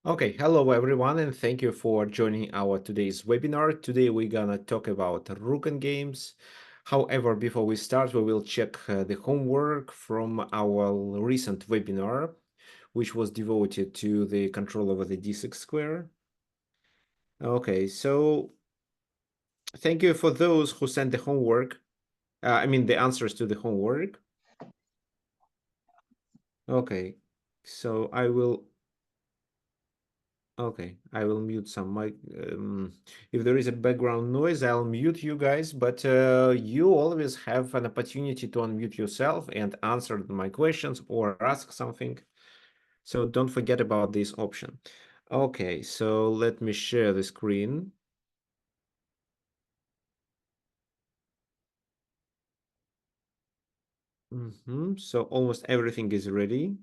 Okay, hello everyone, and thank you for joining our today's webinar. Today we're gonna talk about Rook Endgames. However, before we start, we will check the homework from our recent webinar, which was devoted to the control over the d6 square. Okay, so thank you for those who sent the homework. I mean the answers to the homework. Okay, so I will mute some mic. If there is a background noise, I'll mute you guys, but you always have an opportunity to unmute yourself and answer my questions or ask something. So don't forget about this option. Okay, so let me share the screen. So almost everything is ready.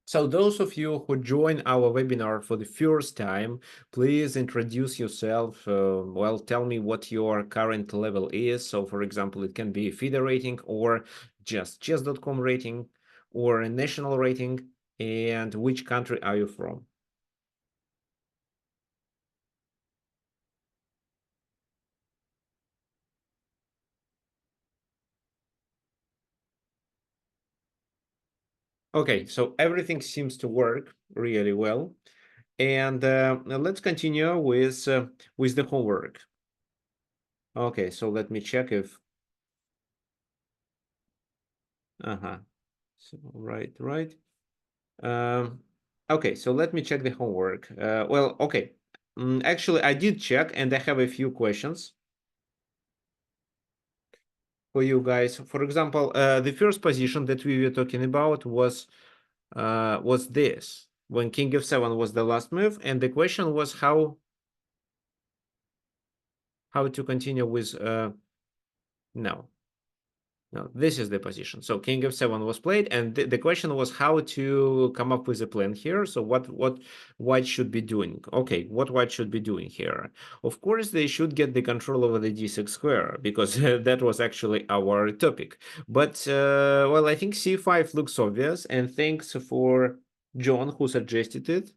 So those of you who join our webinar for the first time, please introduce yourself. Well, tell me what your current level is. So for example, it can be a FIDE rating or just chess.com rating or a national rating, and which country are you from? Okay, so everything seems to work really well. And let's continue with the homework. Okay, so let me check if so right. Um, okay, so let me check the homework. Well, okay. Actually, I did check, and I have a few questions for you guys. For example, the first position that we were talking about was this, when King f7 was the last move, and the question was how to continue with no. No, this is the position. So King f7 was played, and the question was how to come up with a plan here. So what white should be doing? Okay, what white should be doing here? Of course, they should get the control over the d6 square because that was actually our topic. But well, I think c5 looks obvious, and thanks for John who suggested it.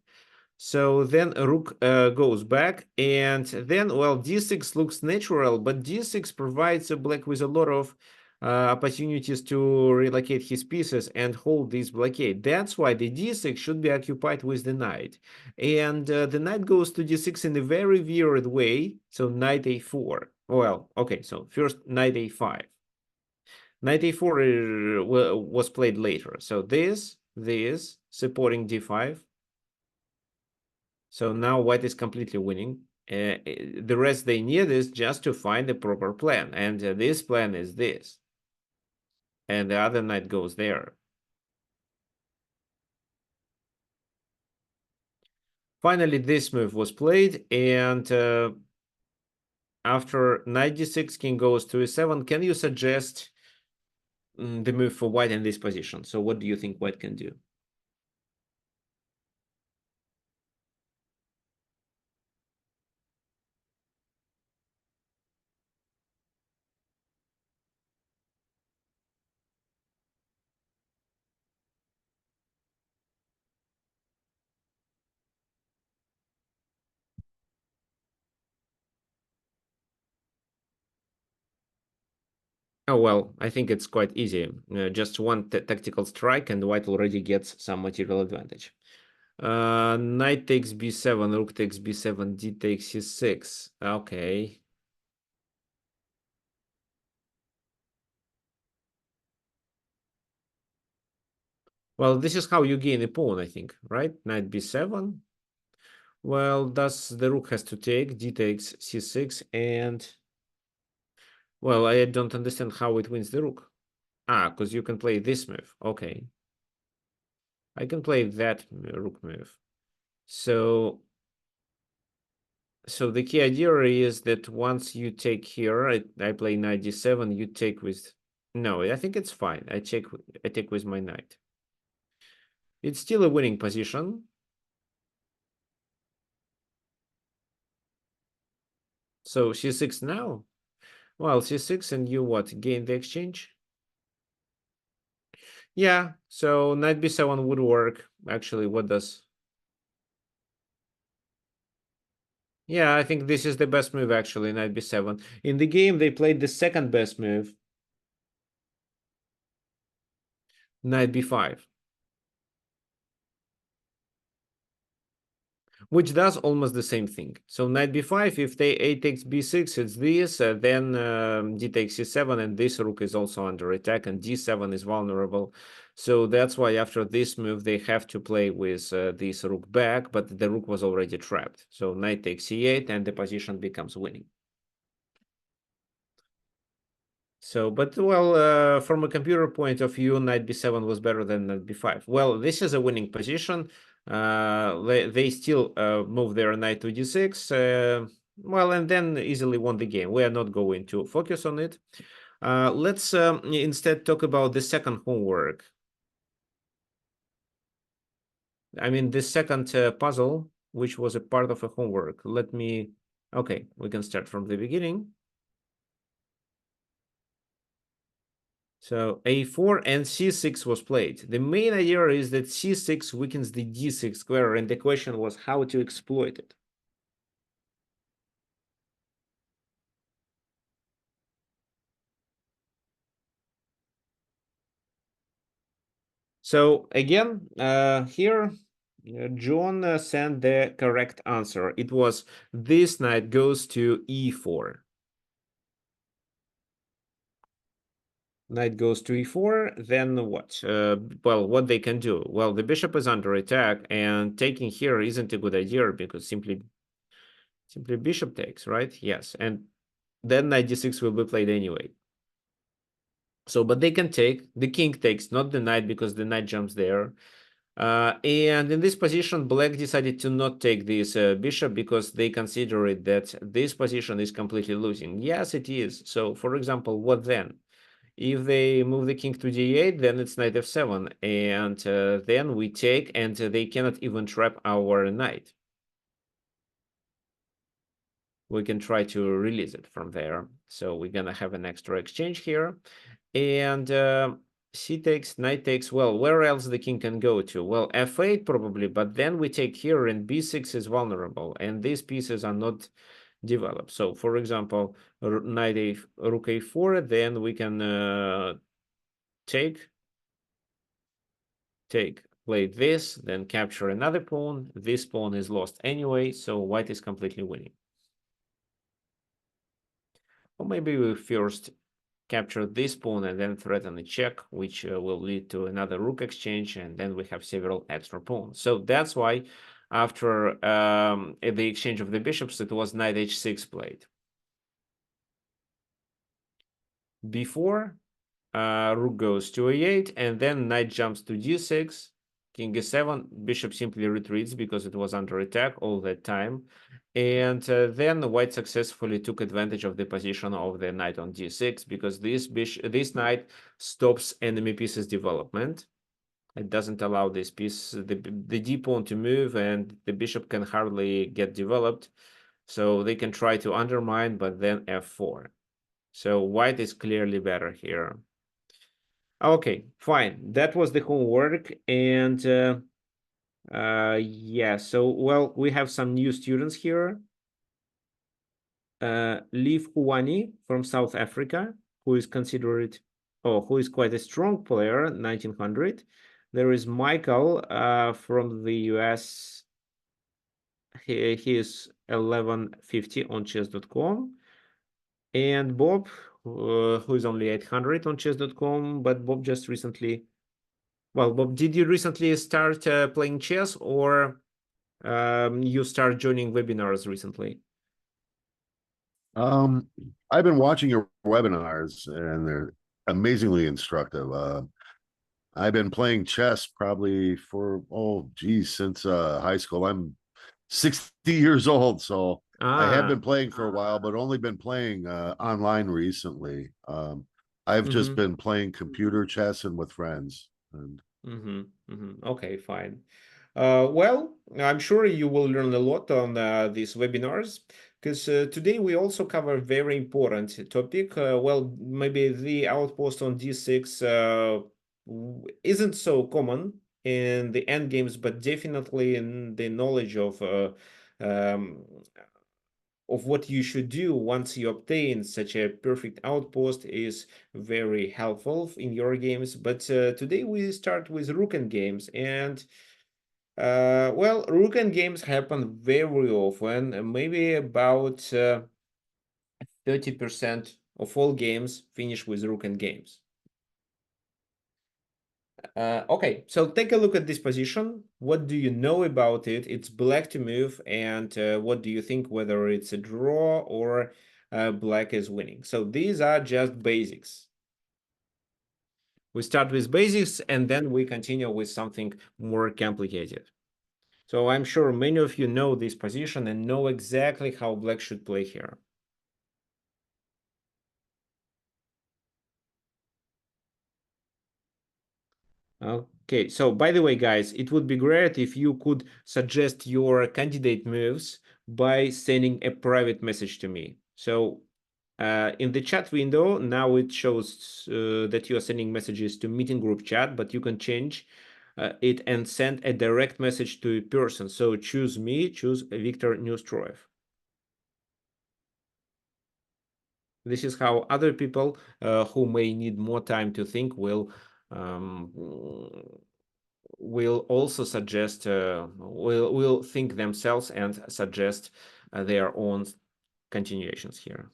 So then rook goes back, and then, well, d6 looks natural, but d6 provides a black with a lot of opportunities to relocate his pieces and hold this blockade. That's why the d6 should be occupied with the knight. And the knight goes to d6 in a very weird way. So knight a4. Well, okay, so first knight a5. Knight a4 was played later. So this, supporting d5. So now white is completely winning. The rest they need is just to find the proper plan. And this plan is this. And the other knight goes there. Finally, this move was played. And after knight d6, king goes to e7. Can you suggest the move for white in this position? So what do you think white can do? Oh, well, I think it's quite easy. Just one tactical strike and white already gets some material advantage. Knight takes b7, rook takes b7, d takes c6. Okay. Well, this is how you gain a pawn, I think, right? Knight b7. Well, thus the rook has to take, d takes c6, and... Well, I don't understand how it wins the rook. Ah, because you can play this move. Okay. I can play that rook move. So the key idea is that once you take here, I play knight d7, you take with... No, I think it's fine. I take with my knight. It's still a winning position. So c6 now. Well, c6 and you what? Gain the exchange? Yeah, so knight b7 would work. Actually, what does? Yeah, I think this is the best move, actually, knight b7. In the game, they played the second best move, knight b5. Which does almost the same thing. So knight b5, if they a takes b6, it's this, then d takes c7, and this rook is also under attack, and d7 is vulnerable. So that's why after this move, they have to play with this rook back, but the rook was already trapped. So knight takes c8, and the position becomes winning. So, but well, from a computer point of view, knight b7 was better than knight b5. Well, this is a winning position. They still move their knight to d6. Well, and then easily won the game. We are not going to focus on it. Let's instead talk about the second homework. I mean, the second puzzle, which was a part of a homework. Okay, we can start from the beginning. So a4 and c6 was played. The main idea is that c6 weakens the d6 square, and the question was how to exploit it. So again, here, John sent the correct answer. It was this knight goes to e4. Knight goes to e4, then what? Well, what they can do? Well, the bishop is under attack, and taking here isn't a good idea because simply bishop takes, right? Yes, and then knight d6 will be played anyway. So, but they can take, the king takes, not the knight, because the knight jumps there. And in this position, black decided to not take this bishop because they consider it that this position is completely losing. Yes, it is. So, for example, what then? If they move the king to d8, then it's knight f7, and then we take, and they cannot even trap our knight. We can try to release it from there. So we're gonna have an extra exchange here. And c takes, knight takes. Well, where else the king can go to? Well, f8 probably, but then we take here, and b6 is vulnerable, and these pieces are not developed. So, for example, knight a, rook a4, then we can take, play this, then capture another pawn. This pawn is lost anyway, so white is completely winning. Or maybe we first capture this pawn and then threaten a check, which will lead to another rook exchange, and then we have several extra pawns. So that's why after the exchange of the bishops, it was knight h6 played. Before, rook goes to a8, and then knight jumps to d6, king e7, bishop simply retreats because it was under attack all that time. And then white successfully took advantage of the position of the knight on d6 because this knight stops enemy pieces development. It doesn't allow this piece, the d pawn, to move, and the bishop can hardly get developed. So they can try to undermine, but then f4. So white is clearly better here. Okay, fine. That was the homework. And yeah, so, well, we have some new students here. Liv Huani from South Africa, who is considered, who is quite a strong player, 1900. There is Michael from the US. He is 1150 on chess.com. And Bob, who is only 800 on chess.com, but Bob just recently. Well, Bob, did you recently start playing chess, or you start joining webinars recently? I've been watching your webinars and they're amazingly instructive. I've been playing chess probably for, since high school. I'm 60 years old, so I have been playing for a while, but only been playing online recently. I've just been playing computer chess and with friends. And Okay, fine. Well, I'm sure you will learn a lot on these webinars because today we also cover a very important topic. Well, maybe the outpost on D6 isn't so common in the end games, but definitely in the knowledge um, of what you should do once you obtain such a perfect outpost is very helpful in your games. But today we start with Rook Endgames, and well, Rook Endgames happen very often. Maybe about 30% of all games finish with Rook Endgames. Okay, so take a look at this position. What do you know about it? It's black to move, and what do you think whether it's a draw or black is winning? So these are just basics. We start with basics, and then we continue with something more complicated. So I'm sure many of you know this position and know exactly how black should play here. Okay, so by the way, guys, it would be great if you could suggest your candidate moves by sending a private message to me. So in the chat window, now it shows that you are sending messages to meeting group chat, but you can change it and send a direct message to a person. So choose me, choose Viktor Neustroev. This is how other people who may need more time to think um, will also suggest will think themselves and suggest their own continuations here.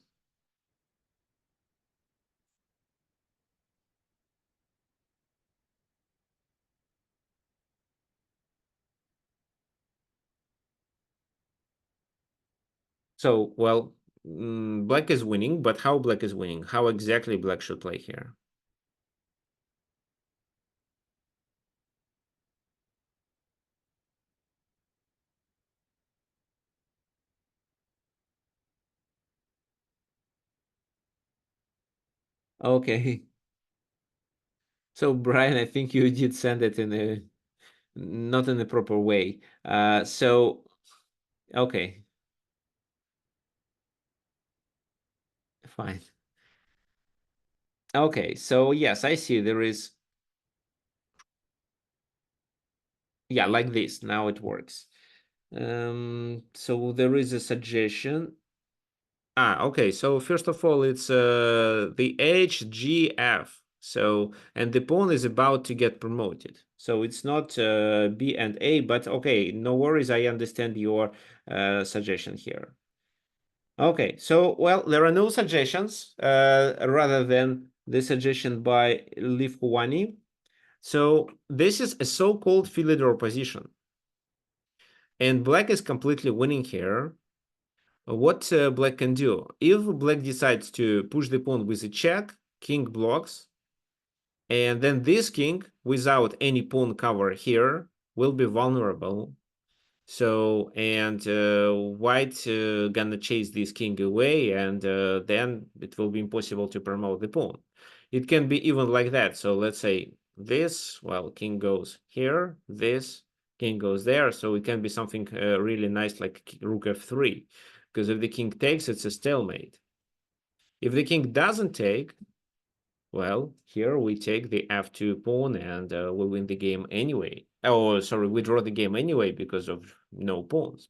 So, well, black is winning, but how black is winning? How exactly black should play here? Okay. So, Brian, I think you did send it in a not in the proper way. So, okay, fine. Okay, so yes, I see there is, yeah, like this. Now it works. So there is a suggestion. Okay. So first of all, it's the HGF. So, and the pawn is about to get promoted. So it's not B and A, but okay, no worries. I understand your suggestion here. Okay, so well, there are no suggestions rather than the suggestion by Liv Huani. So this is a so-called Philidor position. And black is completely winning here. What black can do? If black decides to push the pawn with a check, king blocks, and then this king, without any pawn cover here, will be vulnerable. So, and white gonna chase this king away, and then it will be impossible to promote the pawn. It can be even like that. So let's say this, well, king goes here, this, king goes there. So it can be something really nice like rook f3. Because if the king takes, it's a stalemate. If the king doesn't take, well, here we take the f2 pawn and we win the game anyway. Oh, sorry, we draw the game anyway because of no pawns.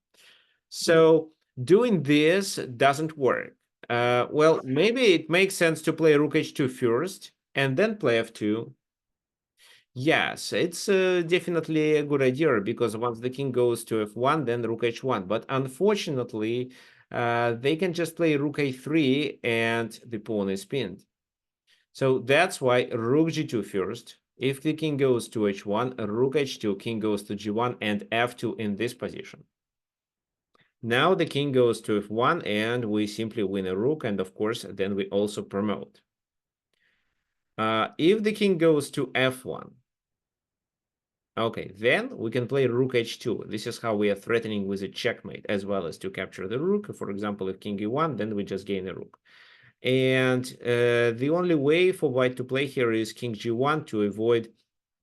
So doing this doesn't work. Well, maybe it makes sense to play rook h2 first and then play f2. Yes, it's definitely a good idea because once the king goes to f1, then rook h1. But unfortunately, they can just play rook a3 and the pawn is pinned. So that's why rook g2 first. If the king goes to h1, rook h2, king goes to g1 and f2 in this position. Now the king goes to f1 and we simply win a rook, and of course then we also promote. If the king goes to f1, okay, then we can play rook h2. This is how we are threatening with a checkmate as well as to capture the rook. For example, if king e1, then we just gain a rook. And the only way for white to play here is king g1 to avoid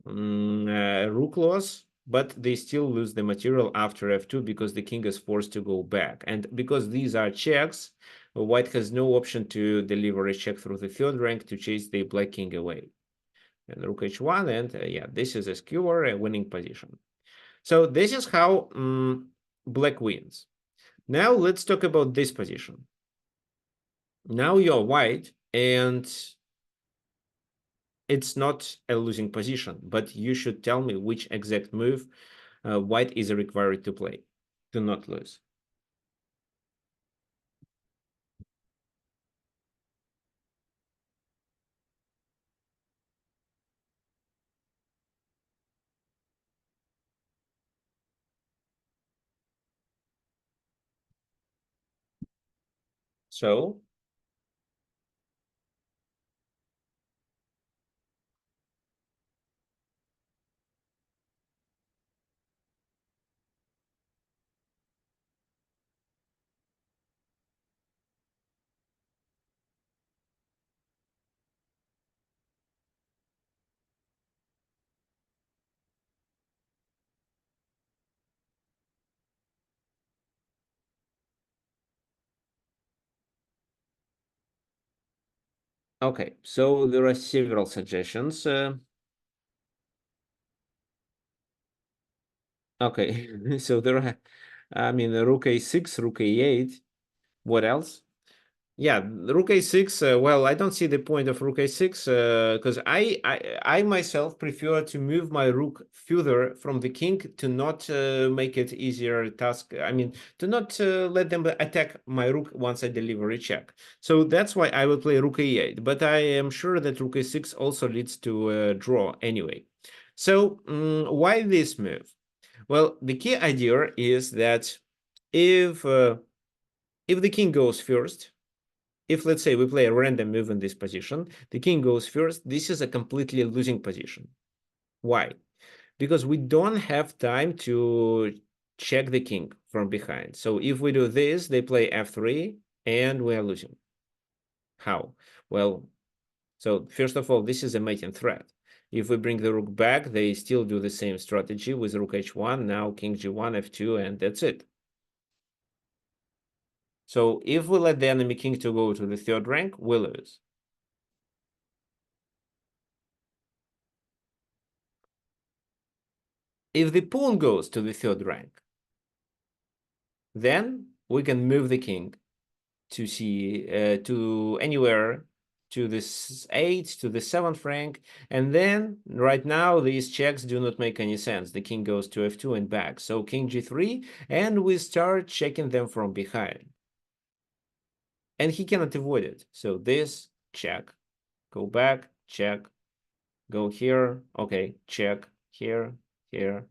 Rook loss, but they still lose the material after f2 because the king is forced to go back. And because these are checks, white has no option to deliver a check through the third rank to chase the black king away. And rook h1, and yeah, this is a skewer, a winning position. So this is how black wins. Now let's talk about this position. Now you're white, and it's not a losing position, but you should tell me which exact move white is required to play to not lose. So okay, so there are several suggestions. Okay, so there are, I mean, rook a6, rook a8. What else? Yeah, rook a6. Well, I don't see the point of rook a6 because I myself prefer to move my rook further from the king to not make it easier task. I mean, to not let them attack my rook once I deliver a check. So that's why I will play rook a8. But I am sure that rook a6 also leads to a draw anyway. So why this move? Well, the key idea is that if if the king goes first, if let's say we play a random move in this position, the king goes first, this is a completely losing position. Why? Because we don't have time to check the king from behind. So if we do this, they play f3 and we are losing. How? Well, so first of all, this is a mating threat. If we bring the rook back, they still do the same strategy with rook h1, now king g1, f2, and that's it. So if we let the enemy king to go to the third rank, we lose. If the pawn goes to the third rank, then we can move the king to see to anywhere to this 8 to the 7th rank, and then right now these checks do not make any sense. The king goes to f2 and back, so king g3, and we start checking them from behind, and he cannot avoid it. So this check, go back, check, go here, okay, check, here, here,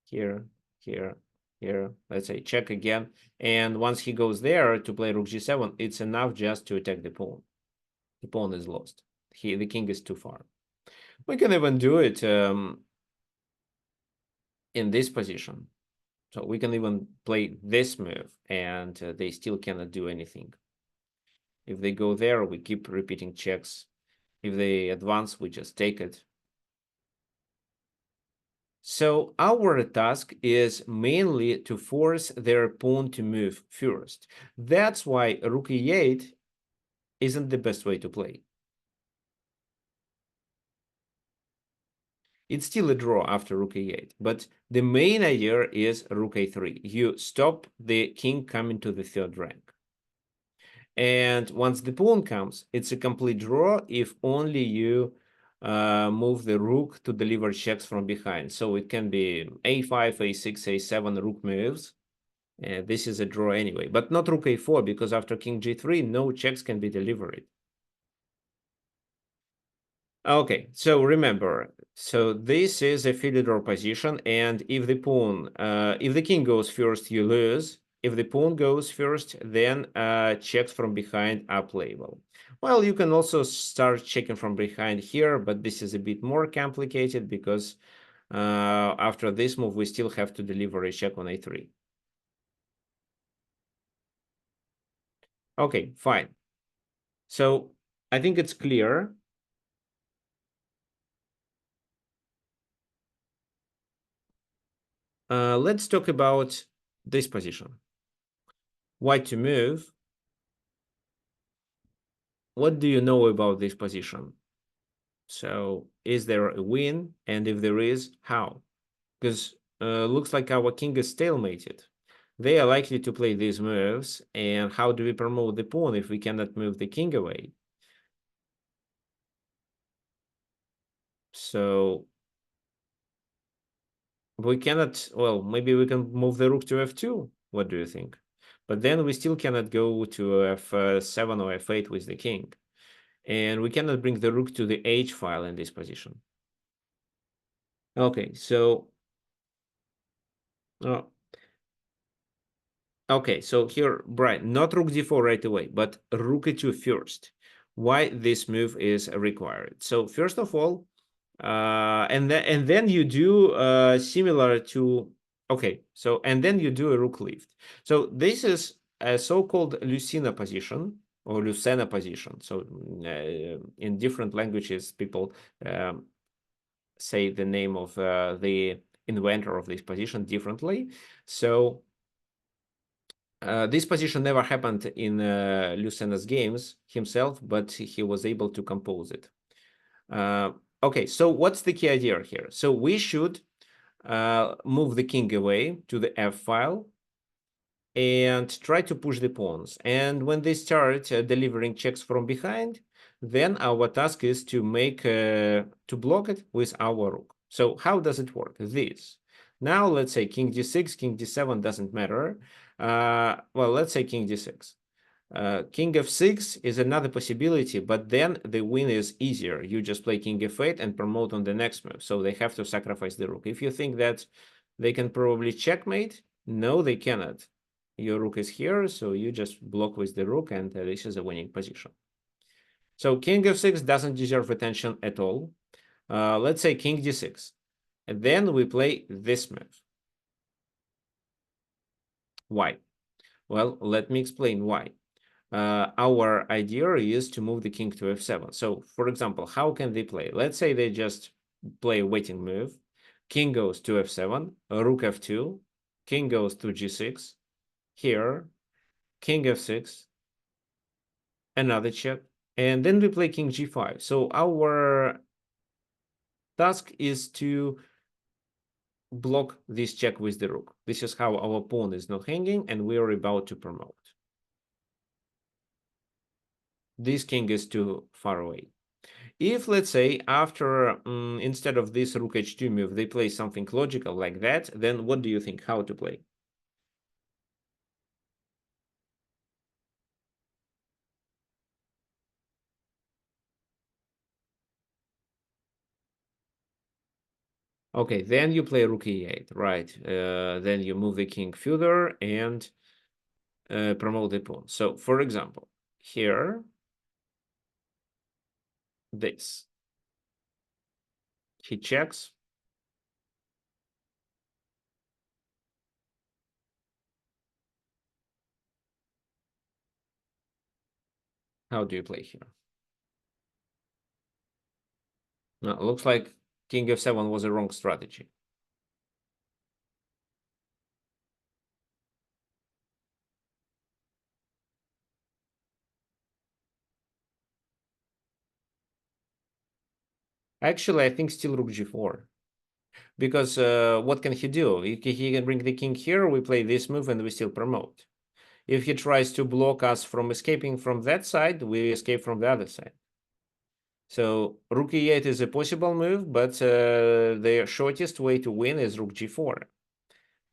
here, here, here. Let's say check again. And once he goes there to play rook g7, it's enough just to attack the pawn. The pawn is lost. The king is too far. We can even do it in this position. So we can even play this move, and they still cannot do anything. If they go there, we keep repeating checks. If they advance, we just take it. So our task is mainly to force their pawn to move first. That's why rook e8 isn't the best way to play. It's still a draw after rook e8, but the main idea is rook a3. You stop the king coming to the third rank. And once the pawn comes, it's a complete draw if only you move the rook to deliver checks from behind. So it can be a5, a6, a7 rook moves. This is a draw anyway, but not rook a4 because after king g3, no checks can be delivered. Okay, so remember, so this is a Philidor position, and if the pawn, if the king goes first, you lose. If the pawn goes first, then checks from behind are playable. Well, you can also start checking from behind here, but this is a bit more complicated because after this move, we still have to deliver a check on a3. Okay, fine. So I think it's clear. let's talk about this position. White to move. What do you know about this position? So is there a win? And if there is, how? Because looks like our king is stalemated. They are likely to play these moves. And how do we promote the pawn if we cannot move the king away? So we cannot, well, maybe we can move the rook to f2. What do you think? But then we still cannot go to f7 or f8 with the king. And we cannot bring the rook to the h file in this position. Okay, so okay, so here, Brian, not rook d4 right away, but rook e2 first. Why this move is required? So first of all, and then you do similar to, okay, so and then you do a rook lift. So this is a so-called Lucena position or Lucena position. So in different languages, people say the name of the inventor of this position differently. So this position never happened in Lucena's games himself, but he was able to compose it. Okay, so what's the key idea here? So we should move the king away to the f file and try to push the pawns. And when they start delivering checks from behind, then our task is to make to block it with our rook. So how does it work? This. Now let's say king d6, king d7 doesn't matter. Well, let's say king d6. King f6 is another possibility, but then the win is easier. You just play king f8 and promote on the next move. So they have to sacrifice the rook. If you think that they can probably checkmate, no, they cannot. Your rook is here, so you just block with the rook, and this is a winning position. So king f6 doesn't deserve attention at all. Let's say king d6. And then we play this move. Why? Well, let me explain why. Our idea is to move the king to f7. So, for example, how can they play? Let's say they just play a waiting move. King goes to f7, rook f2, king goes to g6, here, king f6, another check, and then we play king g5. So our task is to block this check with the rook. This is how our pawn is not hanging, and we are about to promote. This king is too far away. If, let's say, after, instead of this rook h2 move, they play something logical like that, then what do you think how to play? Okay, then you play rook e8, right? Then you move the king further and promote the pawn. So, for example, here, this. He checks. How do you play here? No, it looks like king f7 was a wrong strategy. Actually, I think still rook g4. Because what can he do? He can bring the king here, we play this move, and we still promote. If he tries to block us from escaping from that side, we escape from the other side. So rook e8 is a possible move, but the shortest way to win is rook g4.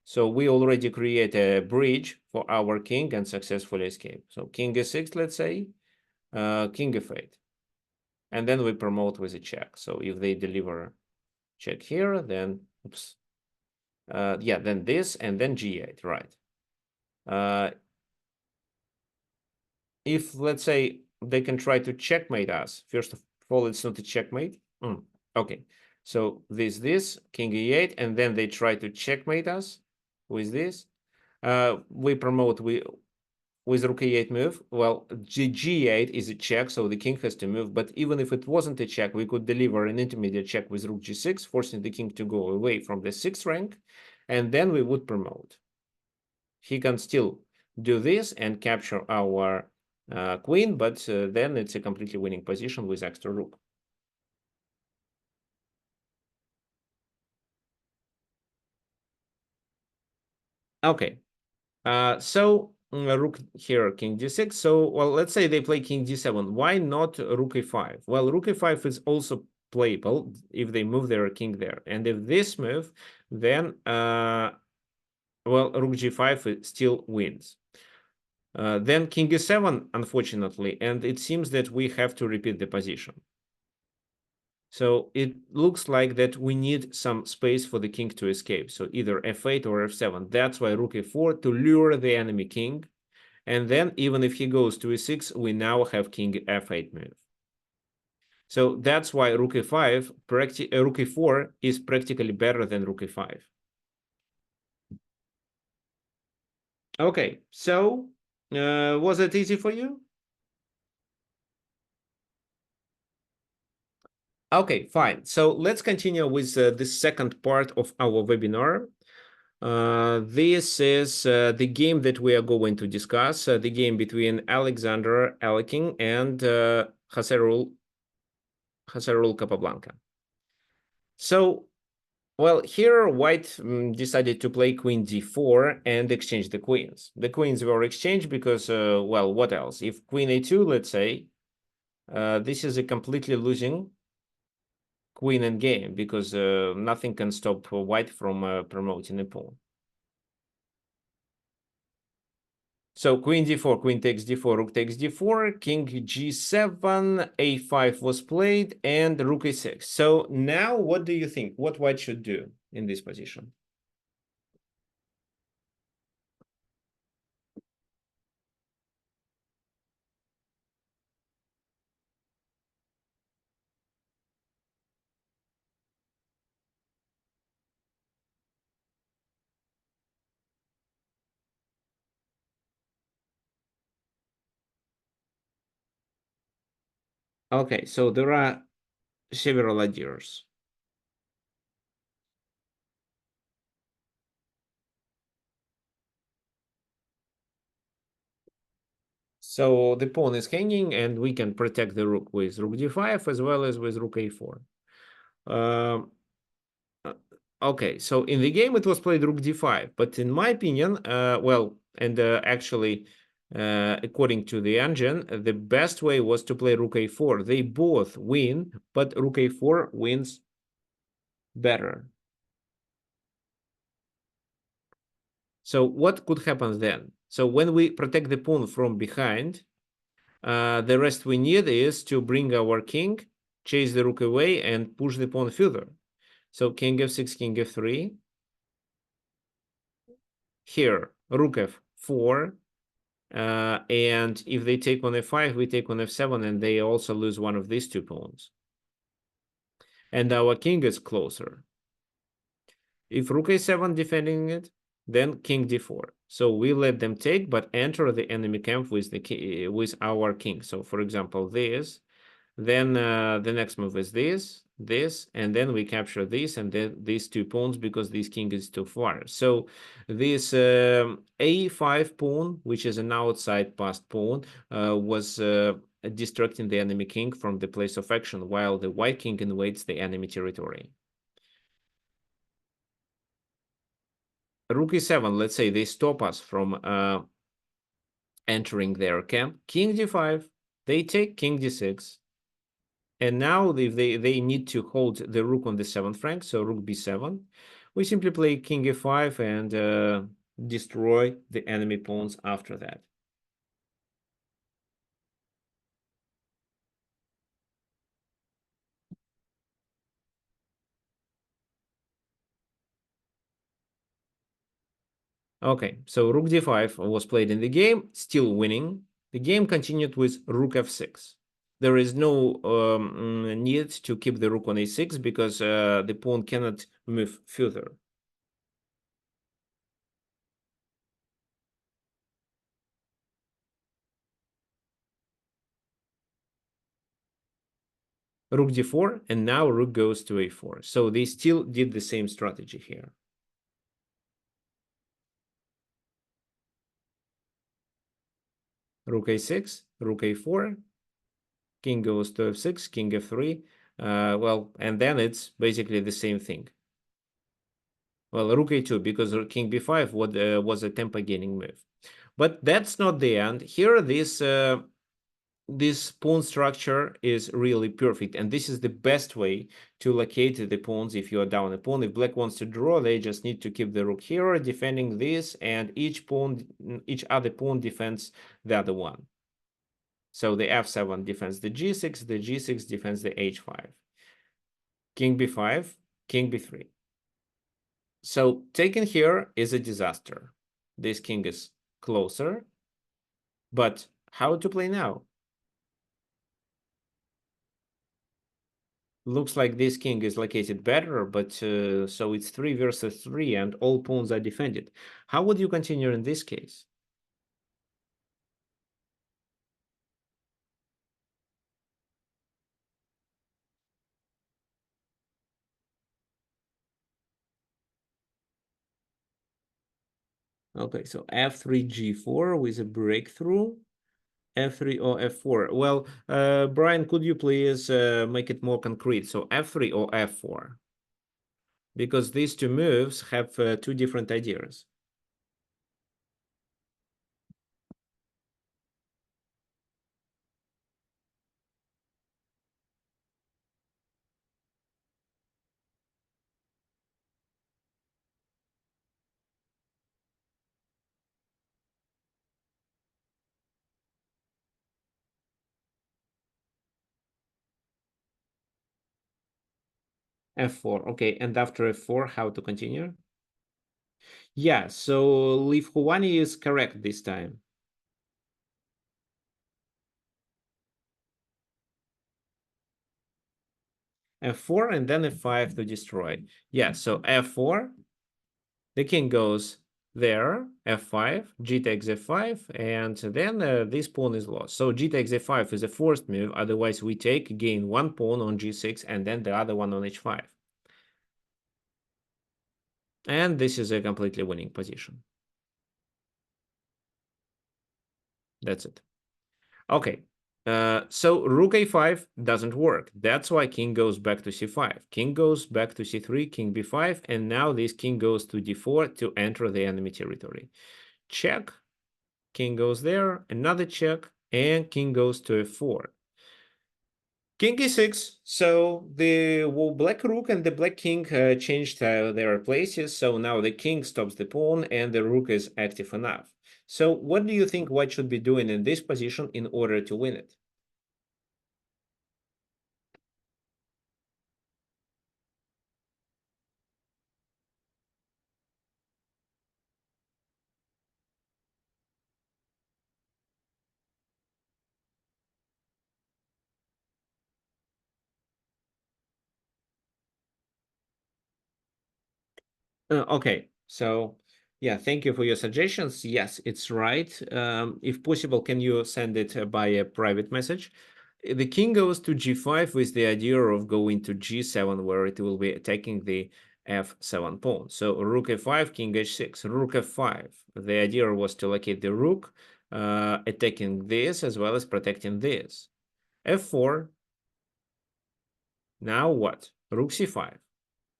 So we already create a bridge for our king and successfully escape. So king e6, let's say, king f8. And then we promote with a check. So if they deliver check here, then, oops. Yeah, then this, and then g8, right? If, let's say, they can try to checkmate us, first of all, it's not a checkmate. Okay, so this, king e8, and then they try to checkmate us with this. We promote with rook e8 move. Well, g8 is a check, so the king has to move. But even if it wasn't a check, we could deliver an intermediate check with rook g6, forcing the king to go away from the 6th rank. and then we would promote. He can still do this and capture our queen, but then it's a completely winning position with extra rook. Okay, so rook here, king d6. So, well, let's say they play king d7. Why not rook e5? Well, rook e5 is also playable if they move their king there. And if this move, then, well, rook g5 still wins. Then king e7, unfortunately, and it seems that we have to repeat the position. So it looks like that we need some space for the king to escape. So either f8 or f7. That's why rook e4 to lure the enemy king. And then even if he goes to e6, we now have king f8 move. So that's why rook e5, rook e4 is practically better than rook e5. Okay, so was it easy for you? Okay, fine. So let's continue with the second part of our webinar. This is the game that we are going to discuss, the game between Alexander Alekhine and Haserul Capablanca. So, well, here White decided to play queen d4 and exchange the queens. The queens were exchanged because, well, what else? If queen a2, let's say, this is a completely losing queen endgame because nothing can stop White from promoting a pawn. So queen d4, queen takes d4, rook takes d4, king g7, a5 was played, and rook a6. So now what do you think? What White should do in this position? Okay, so there are several ideas. So the pawn is hanging, and we can protect the rook with rook d5 as well as with rook a4. Um, okay, so in the game it was played rook d5, but in my opinion, well, and actually, according to the engine, the best way was to play rook a4. They both win, but rook a4 wins better. So what could happen then? So when we protect the pawn from behind, the rest we need is to bring our king, chase the rook away, and push the pawn further. So king f6, king f3. Here, rook f4. And if they take on f5, we take on f7, and they also lose one of these two pawns. And our king is closer. If rook a7 defending it, then king d4. So we let them take, but enter the enemy camp with with our king. So for example, this. Then the next move is this, and then we capture this and then these two pawns because this king is too far. So this a5 pawn, which is an outside passed pawn, was distracting the enemy king from the place of action while the white king invades the enemy territory. Rook e7, let's say they stop us from entering their camp. King d5, they take king d6. And now if they need to hold the rook on the 7th rank, so rook b7, we simply play king e5 and destroy the enemy pawns after that. Okay, so rook d5 was played in the game, still winning. The game continued with rook f6. There is no need to keep the rook on a6 because the pawn cannot move further. Rook d4, and now rook goes to a4. So they still did the same strategy here. Rook a6, rook a4, king goes to f6, king f3. Well, and then it's basically the same thing. Well, rook a2, because king b5 was a tempo gaining move. But that's not the end. Here, this pawn structure is really perfect, and this is the best way to locate the pawns if you are down a pawn. If black wants to draw, they just need to keep the rook here, defending this, and each other pawn defends the other one. So the f7 defends the g6 defends the h5. King b5, king b3. So taking here is a disaster. This king is closer, but how to play now? Looks like this king is located better, but so it's 3 versus 3 and all pawns are defended. How would you continue in this case? Okay, so f3 g4 with a breakthrough, f3 or f4. Well, Brian, could you please make it more concrete? So f3 or f4? Because these two moves have two different ideas. f4, okay, and after f4, how to continue? Yeah, so Leaf Huani is correct this time. f4 and then f5 to destroy. Yeah, so f4, the king goes there, f5, g takes f5, and then this pawn is lost. So g takes f5 is a forced move, otherwise we take, gain one pawn on g6 and then the other one on h5. And this is a completely winning position. That's it. Okay, so rook a5 doesn't work. That's why king goes back to c5. King goes back to c3, king b5, and now this king goes to d4 to enter the enemy territory. Check, king goes there, another check, and king goes to f4. King e6, so the black rook and the black king changed their places, so now the king stops the pawn and the rook is active enough. So what do you think white should be doing in this position in order to win it? Okay, so yeah, thank you for your suggestions. Yes, it's right. If possible, can you send it by a private message? The king goes to g5 with the idea of going to g7, where it will be attacking the f7 pawn. So rook f5, king h6, rook f5. The idea was to locate the rook, attacking this as well as protecting this. f4. Now what? Rook c5.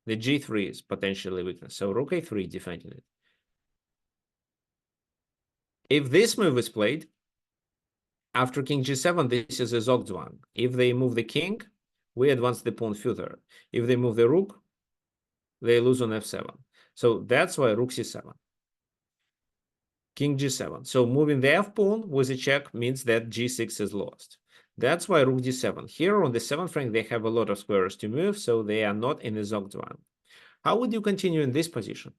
The g3 is potentially weakness, so rook a3 defending it. If this move is played, after king g7, this is a Zugzwang. If they move the king, we advance the pawn further. If they move the rook, they lose on f7. So that's why rook c7. King g7. So moving the f pawn with a check means that g6 is lost. That's why rook d7. Here on the 7th rank, they have a lot of squares to move, so they are not in a Zugzwang. How would you continue in this position?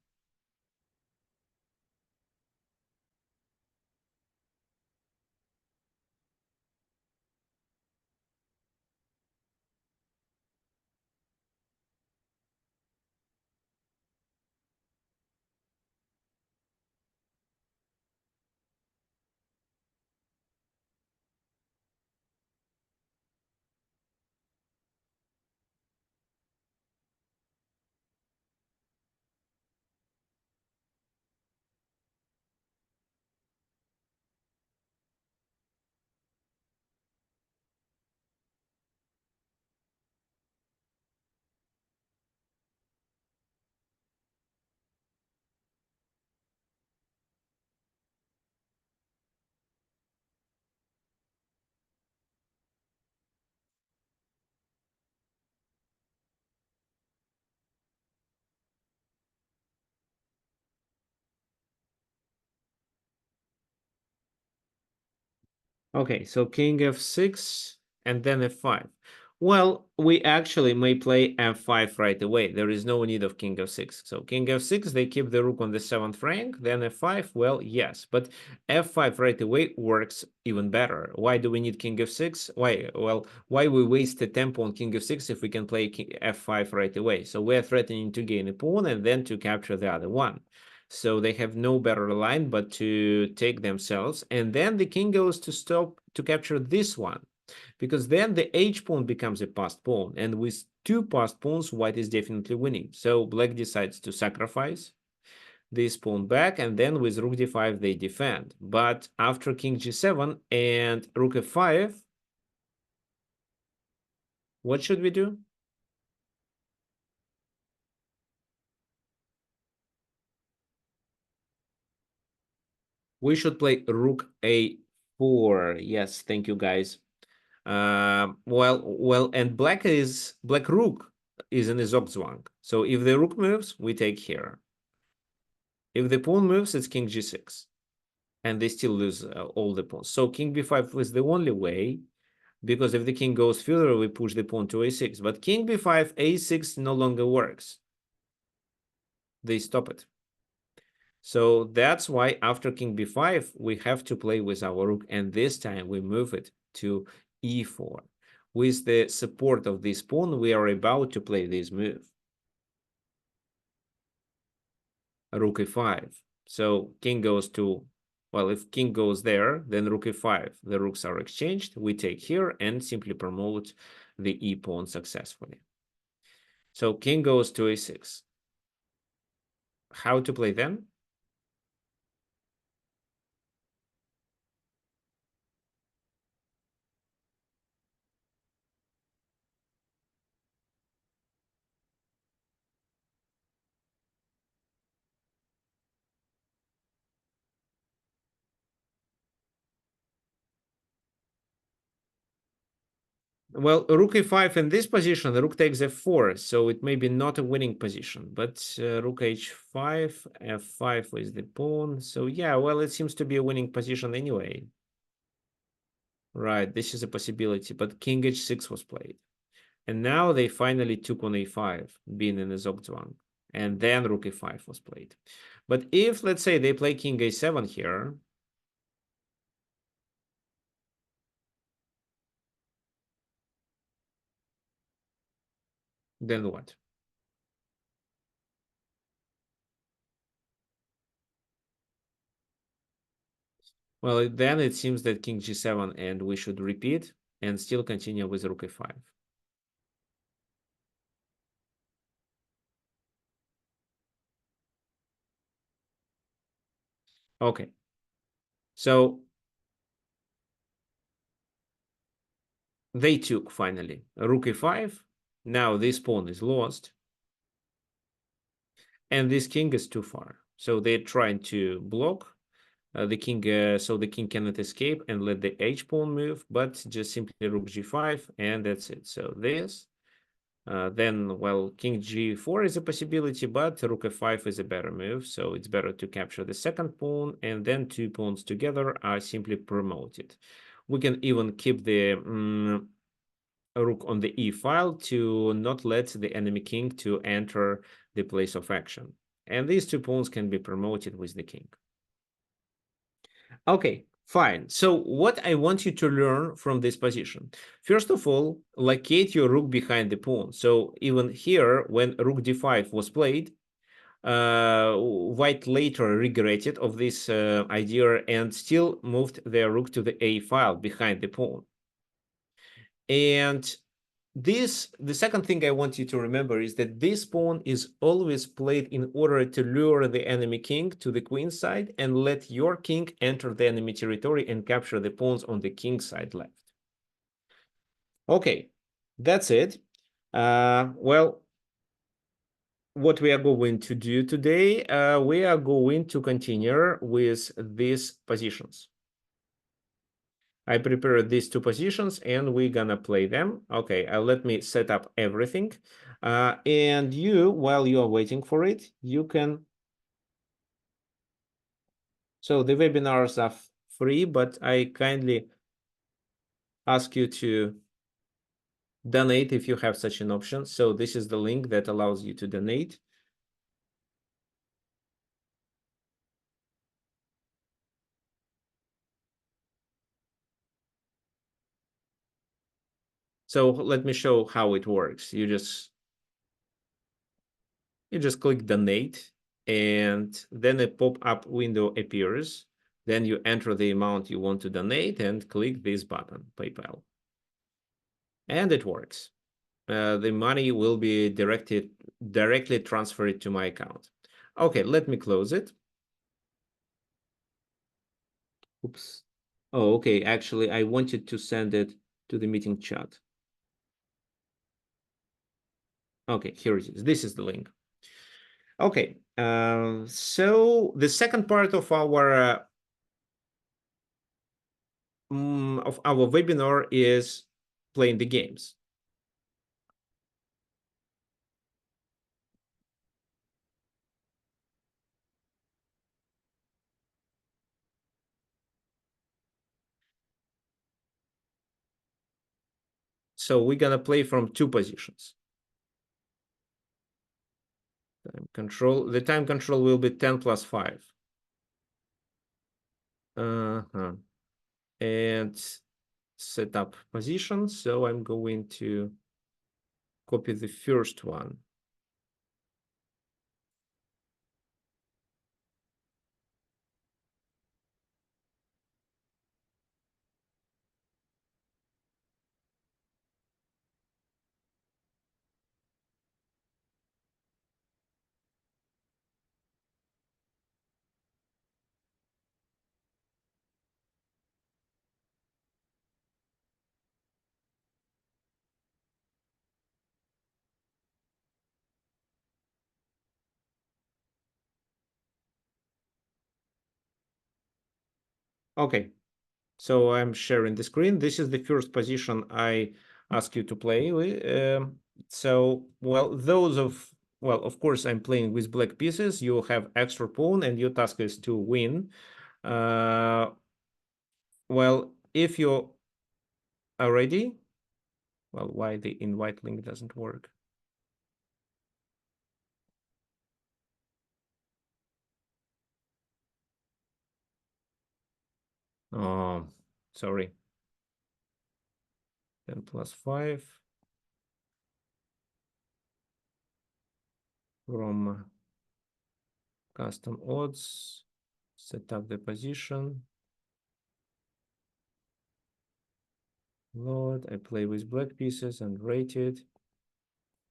Okay, so king f6 and then f5. Well, we actually may play f5 right away. There is no need of king f6. So king f6, they keep the rook on the 7th rank. Then f5, well, yes. But f5 right away works even better. Why do we need king f6? Why? Well, why we waste the tempo on king f6 if we can play king f5 right away? So we're threatening to gain a pawn and then to capture the other one. So they have no better line but to take themselves. And then the king goes to stop to capture this one, because then the h pawn becomes a passed pawn. And with two passed pawns, white is definitely winning. So black decides to sacrifice this pawn back, and then with rook d5 they defend. But after king g7 and rook f5, what should we do? We should play rook a4. Yes, thank you guys. Well, and black rook is in the Zugzwang. So if the rook moves, we take here. If the pawn moves, it's king g6, and they still lose all the pawns. So king b5 is the only way, because if the king goes further, we push the pawn to a6. But king b5, a6 no longer works. They stop it. So that's why after king b5, we have to play with our rook, and this time we move it to e4. With the support of this pawn, we are about to play this move. Rook e5. So king goes to, well, if king goes there, then rook e5. The rooks are exchanged. We take here and simply promote the e pawn successfully. So king goes to a6. How to play then? Well, rook e5 in this position, the rook takes f4, so it may be not a winning position. But rook h5, f5 with the pawn. So yeah, well, it seems to be a winning position anyway. Right, this is a possibility, but king h6 was played. And now they finally took on a5, being in the Zugzwang. And then rook e5 was played. But if, let's say, they play king a7 here, then what? Well, then it seems that king g7 and we should repeat and still continue with rook e5. Okay. So they took finally rook e5. Now this pawn is lost. And this king is too far. So they're trying to block the king, so the king cannot escape and let the h pawn move, but just simply rook g5, and that's it. So this, then, well, king g4 is a possibility, but rook f5 is a better move. So it's better to capture the second pawn, and then two pawns together are simply promoted. We can even keep the rook on the e file to not let the enemy king to enter the place of action. And these two pawns can be promoted with the king. Okay, fine. So what I want you to learn from this position, first of all, locate your rook behind the pawn. So even here, when rook d5 was played, white later regretted of this idea and still moved their rook to the a file behind the pawn. And the second thing I want you to remember is that this pawn is always played in order to lure the enemy king to the queen side and let your king enter the enemy territory and capture the pawns on the king side left. Okay, that's it. Well, what we are going to do today, we are going to continue with these positions. I prepared these two positions and we're gonna play them. Okay, let me set up everything. And you, while you are waiting for it, you can. So the webinars are free, but I kindly ask you to donate if you have such an option. So this is the link that allows you to donate. So let me show how it works. You just click donate, and then a pop-up window appears. Then you enter the amount you want to donate and click this button, PayPal. And it works. The money will be directly transferred to my account. Okay, let me close it. Oops. Oh, okay. Actually, I wanted to send it to the meeting chat. Okay, here it is. This is the link. Okay, so the second part of our webinar is playing the games. So we're gonna play from two positions. Time control. The time control will be 10 plus 5. And set up position. So I'm going to copy the first one. Okay, so I'm sharing the screen. This is the first position I ask you to play with. Well, of course, I'm playing with black pieces. You have extra pawn, and your task is to win. Well, if you are ready, well, why the invite link doesn't work? Oh, sorry. 10 plus 5 from custom odds. Set up the position. Load. I play with black pieces and rate it.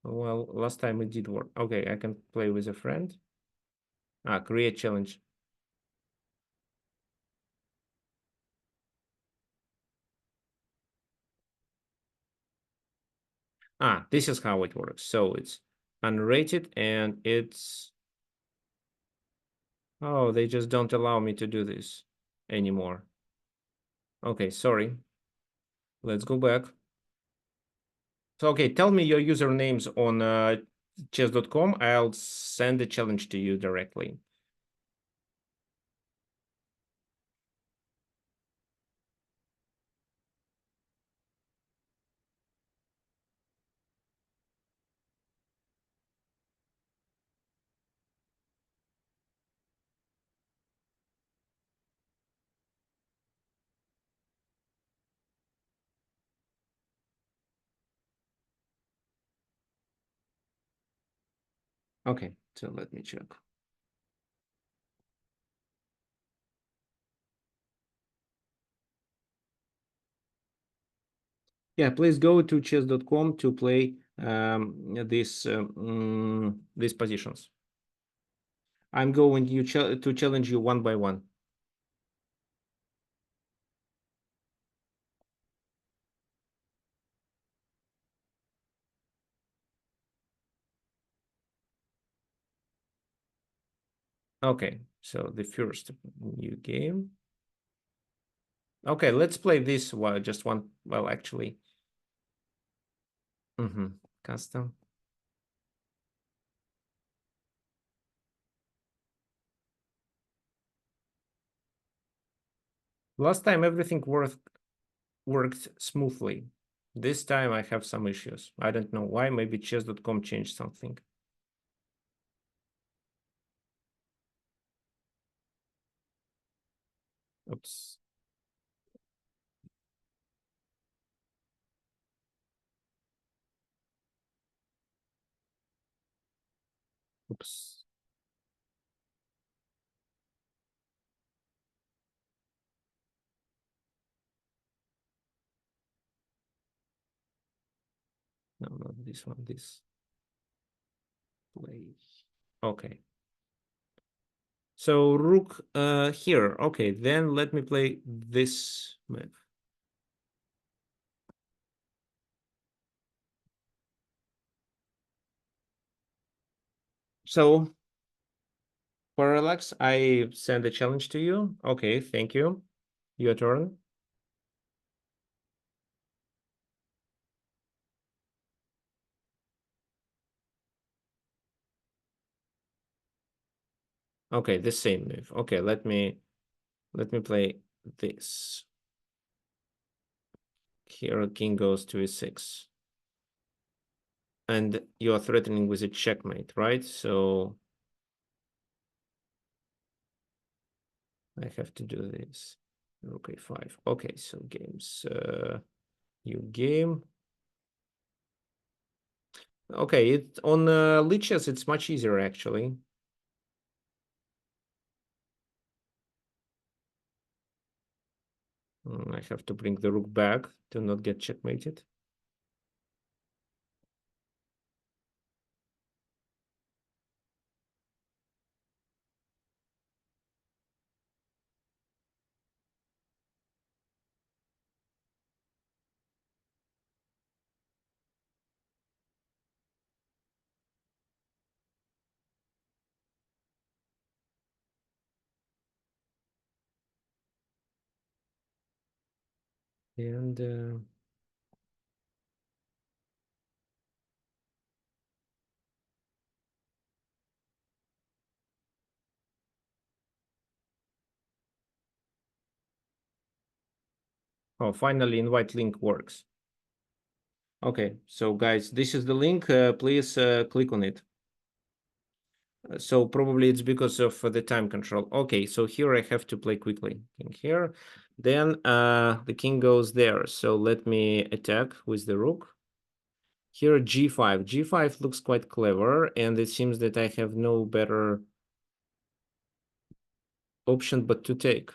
Well, last time it did work. Okay, I can play with a friend. Create challenge. This is how it works. So it's unrated and it's... Oh, they just don't allow me to do this anymore. Okay, sorry. Let's go back. So, okay, tell me your usernames on chess.com. I'll send the challenge to you directly. Okay, so let me check. Yeah, please go to chess.com to play these positions. I'm going to challenge you one by one. Okay, so the first new game. Okay, let's play this one, just one. Well, actually, custom. Last time everything worked worked smoothly. This time I have some issues. I don't know why. Maybe chess.com changed something. Oops. Oops. No, not this one. This play. Okay. So rook here. Okay, then let me play this move. So Parallax, I send a challenge to you. Okay, thank you. Your turn. Okay, the same move. Okay, let me play this. Here king goes to e6. And you're threatening with a checkmate, right? So I have to do this. Rook a5. Okay, so games. New game. Okay, it on lichess it's much easier actually. I have to bring the rook back to not get checkmated. And oh, finally invite link works. Okay, so guys, this is the link. Please click on it. So probably it's because of the time control. Okay, so here I have to play quickly. King here. Then the king goes there. So let me attack with the rook. Here g5. g5 looks quite clever, and it seems that I have no better option but to take.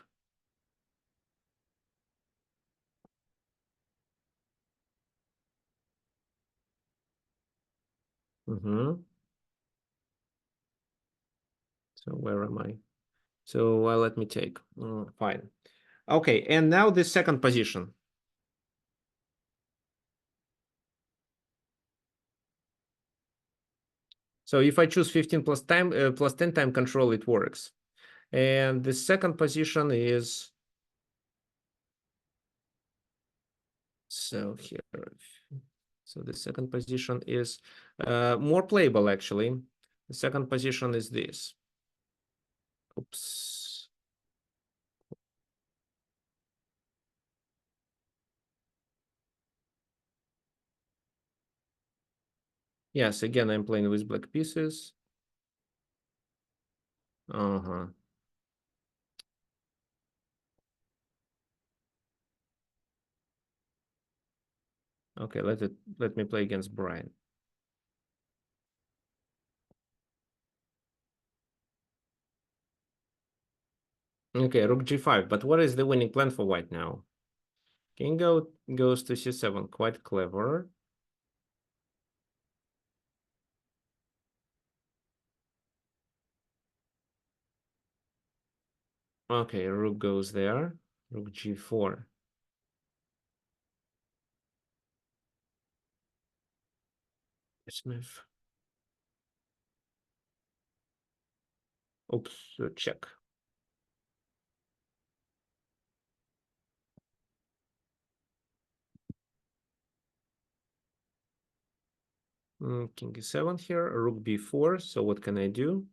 So where am I? So let me take. Fine. Okay, and now the second position. So if I choose 15 plus time plus 10 time control, it works. And the second position is so here. So the second position is more playable actually. The second position is this. Oops. Yes, again, I'm playing with black pieces. Uh-huh. Okay, let me play against Brian. Okay, rook g5. But what is the winning plan for white now? King goes to c7. Quite clever. Okay, rook goes there. Rook g4. Let's move. Oops, check. King e7 here. Rook b4. So what can I do?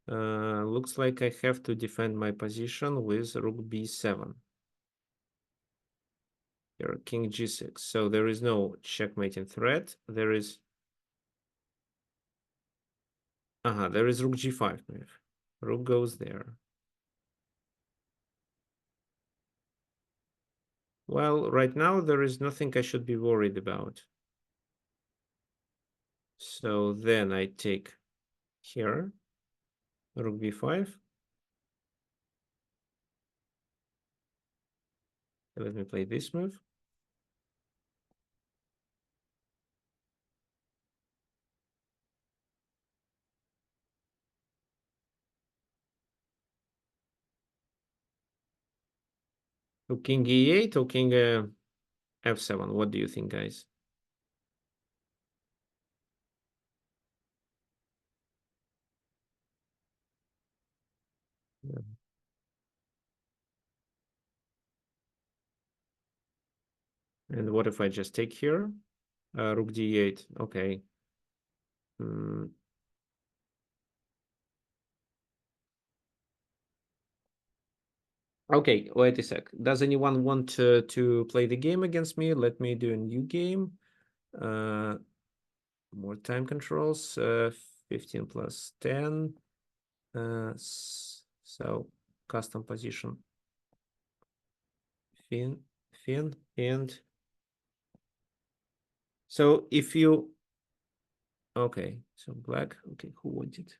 Looks like I have to defend my position with rook b7. Here, king g6. So there is no checkmating threat. There is there is rook g5 move. Rook goes there. Well, right now there is nothing I should be worried about. So then I take here, rook b5. Let me play this move. So king e8 or king f7. What do you think, guys? Yeah. And what if I just take here? Rook d8. Okay. Mm. Okay, wait a sec. Does anyone want to play the game against me? Let me do a new game. More time controls. 15 plus 10. So custom position. Fin, and so if you okay, so black. Okay, who wanted?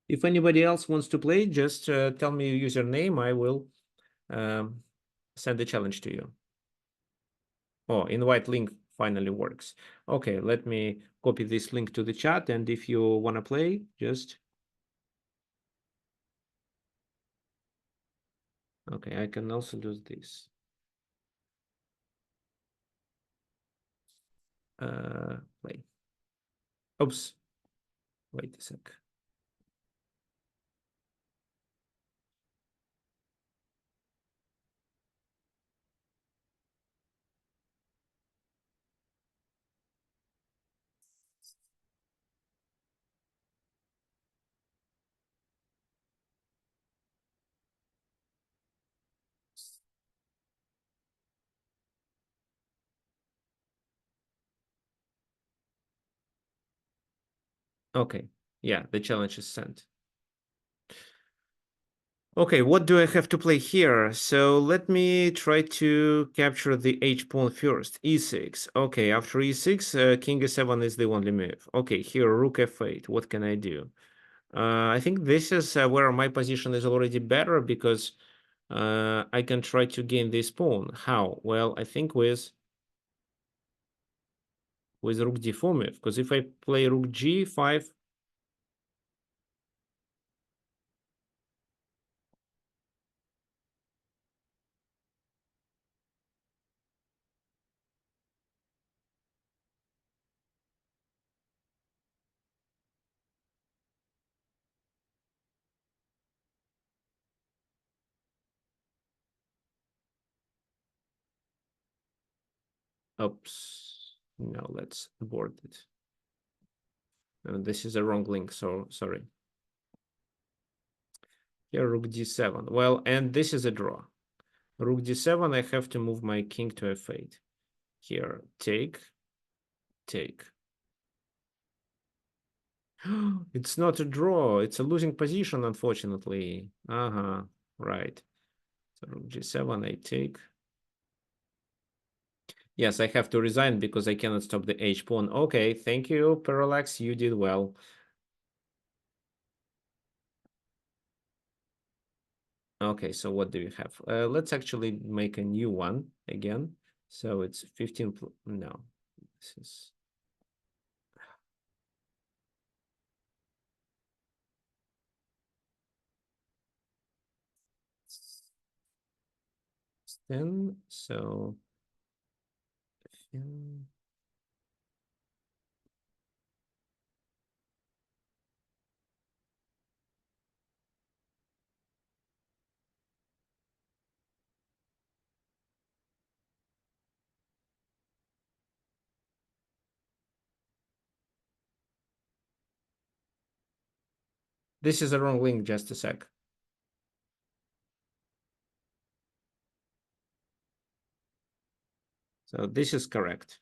If anybody else wants to play, just tell me your username. I will um, send the challenge to you. Oh, invite link finally works. Okay, let me copy this link to the chat, and if you want to play, just okay. I can also do this. Play. Oops. Wait a sec. Okay. Yeah, the challenge is sent. Okay, what do I have to play here? So let me try to capture the H pawn first. E6. Okay, after E6, King E7 is the only move. Okay, here, Rook F8. What can I do? I think this is where my position is already better because I can try to gain this pawn. How? Well, I think with Rook D4 move. Because if I play Rook G5, oops. No, let's abort it. This is a wrong link, so sorry. Here, Rook D7. Well, and this is a draw. Rook D7, I have to move my king to F8. Here, take. It's not a draw. It's a losing position, unfortunately. Right. So Rook G7, I take. Yes, I have to resign because I cannot stop the H pawn. Okay, thank you, Parallax. You did well. Okay, so what do you have? Let's actually make a new one again. So it's 15. No, this is. Then so this is a wrong link. Just a sec. So this is correct.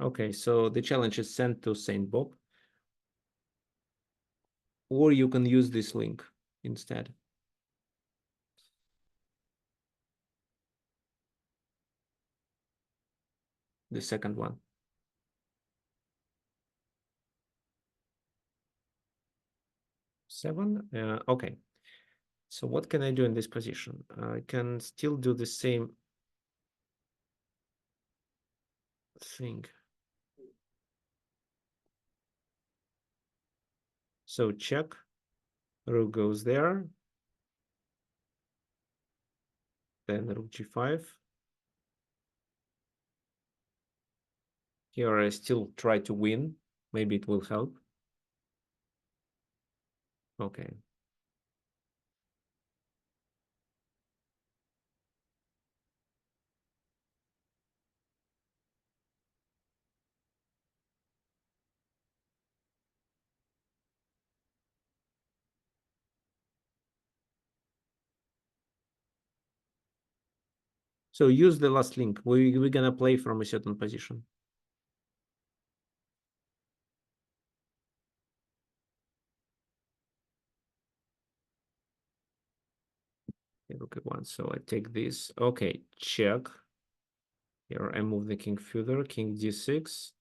Okay, so the challenge is sent to Saint Bob. Or you can use this link instead. The second one. Seven. Okay. So what can I do in this position? I can still do the same thing. So check. Rook goes there. Then rook g5. Here I still try to win. Maybe it will help. Okay. So use the last link. We're gonna play from a certain position. Rook a1. So I take this. Okay, check. Here I move the king further. King d6.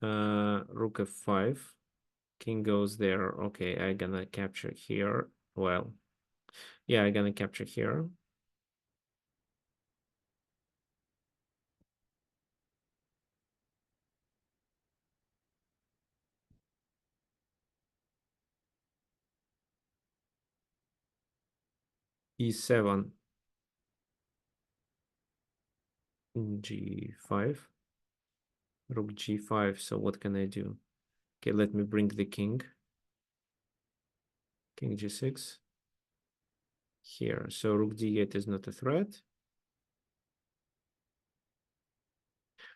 Rook f5. King goes there. Okay, I'm gonna capture here. Well, yeah, I'm gonna capture here. E7. G5. Rook g5. So what can I do? Okay, let me bring the king. King g6. Here. So rook d8 is not a threat.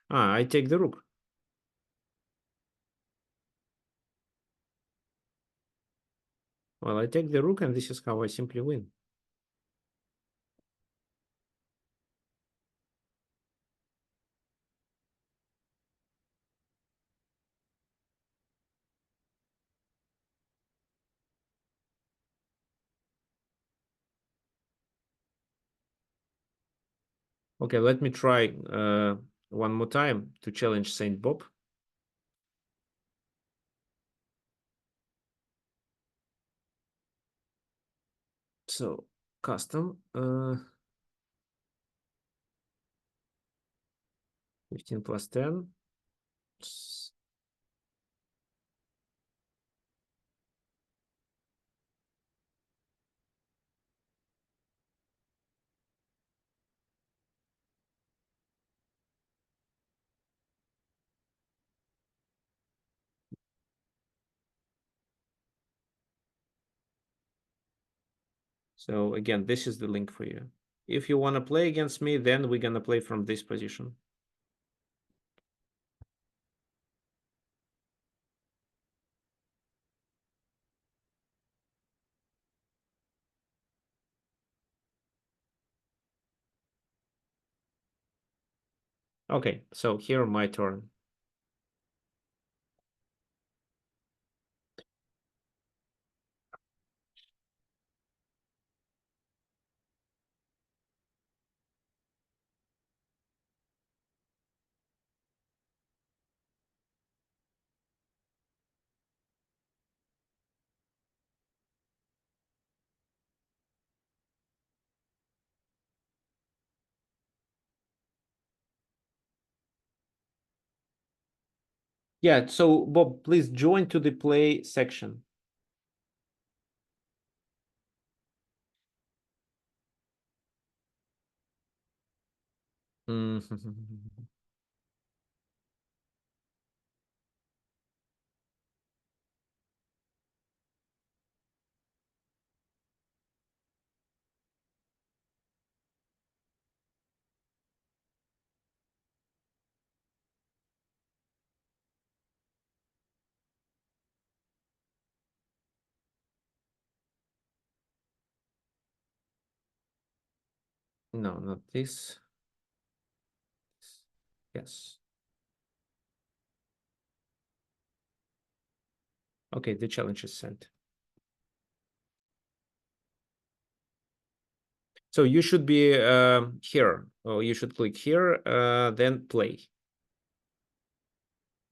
Ah, I take the rook. Well, I take the rook, and this is how I simply win. Okay, let me try one more time to challenge Saint Bob. So custom 15 plus 10. So again, this is the link for you. If you want to play against me, then we're gonna play from this position. Okay, so here my turn. Yeah, so Bob, please join to the play section. No, not this. Yes. Okay, the challenge is sent. So you should be here. Oh, you should click here, then play.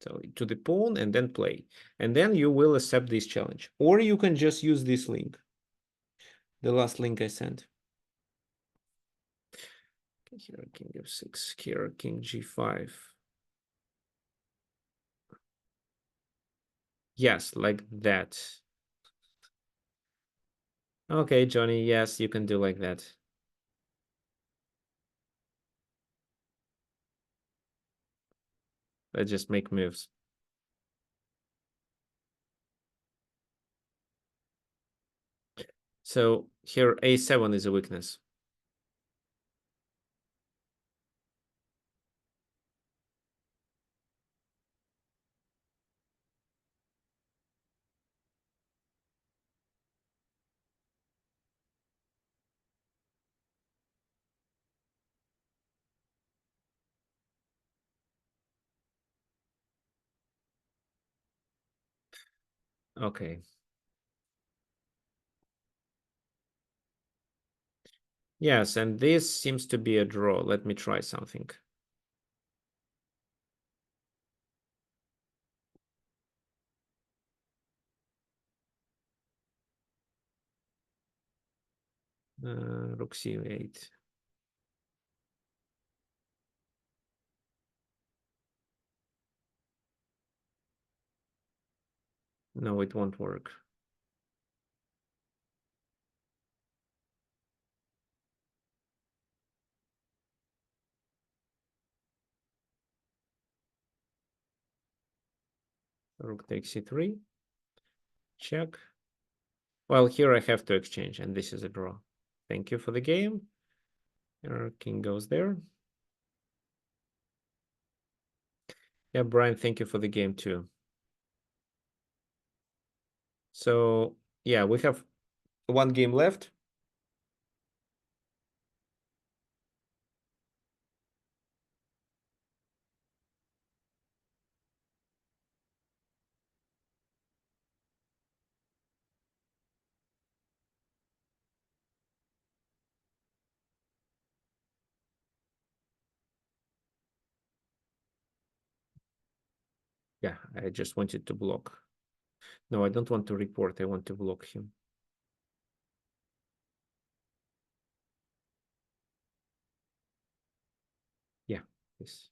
So to the pawn and then play. And then you will accept this challenge. Or you can just use this link. The last link I sent. Here, king f6, here, king g5. Yes, like that. Okay, Johnny, yes, you can do like that. Let's just make moves. So here a7 is a weakness. Okay. Yes, and this seems to be a draw. Let me try something. Rook c8. No, it won't work. Rook takes c3. Check. Well, here I have to exchange, and this is a draw. Thank you for the game. Your king goes there. Yeah, Brian, thank you for the game too. So, yeah, we have one game left. Yeah, I just wanted to block. No, I don't want to report. I want to block him. Yeah, this.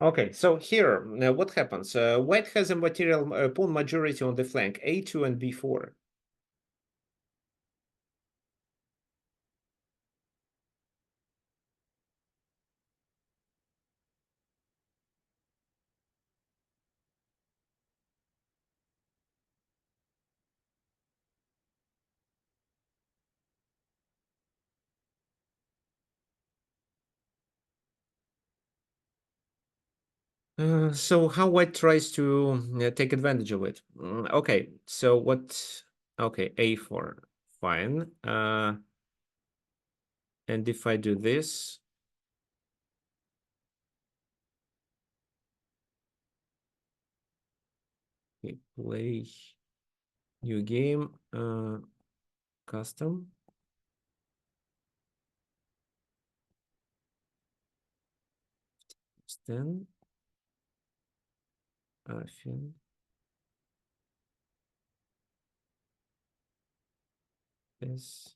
Okay, so here, what happens? White has a material pawn majority on the flank, a2 and b4. So how white tries to take advantage of it? Okay, so what? Okay, a4, fine. And if I do this, okay, play new game, custom. Then, fin. This.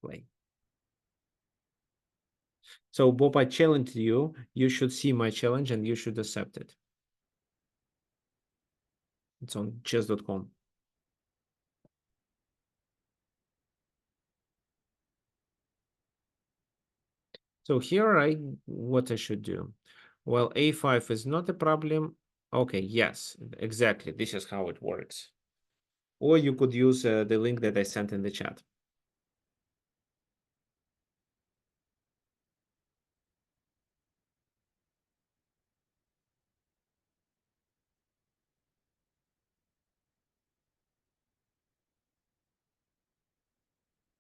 Play. So Bob, I challenge you. You should see my challenge and you should accept it. It's on chess.com. So here what I should do. Well, a5 is not a problem. Okay, yes, exactly. This is how it works. Or you could use the link that I sent in the chat.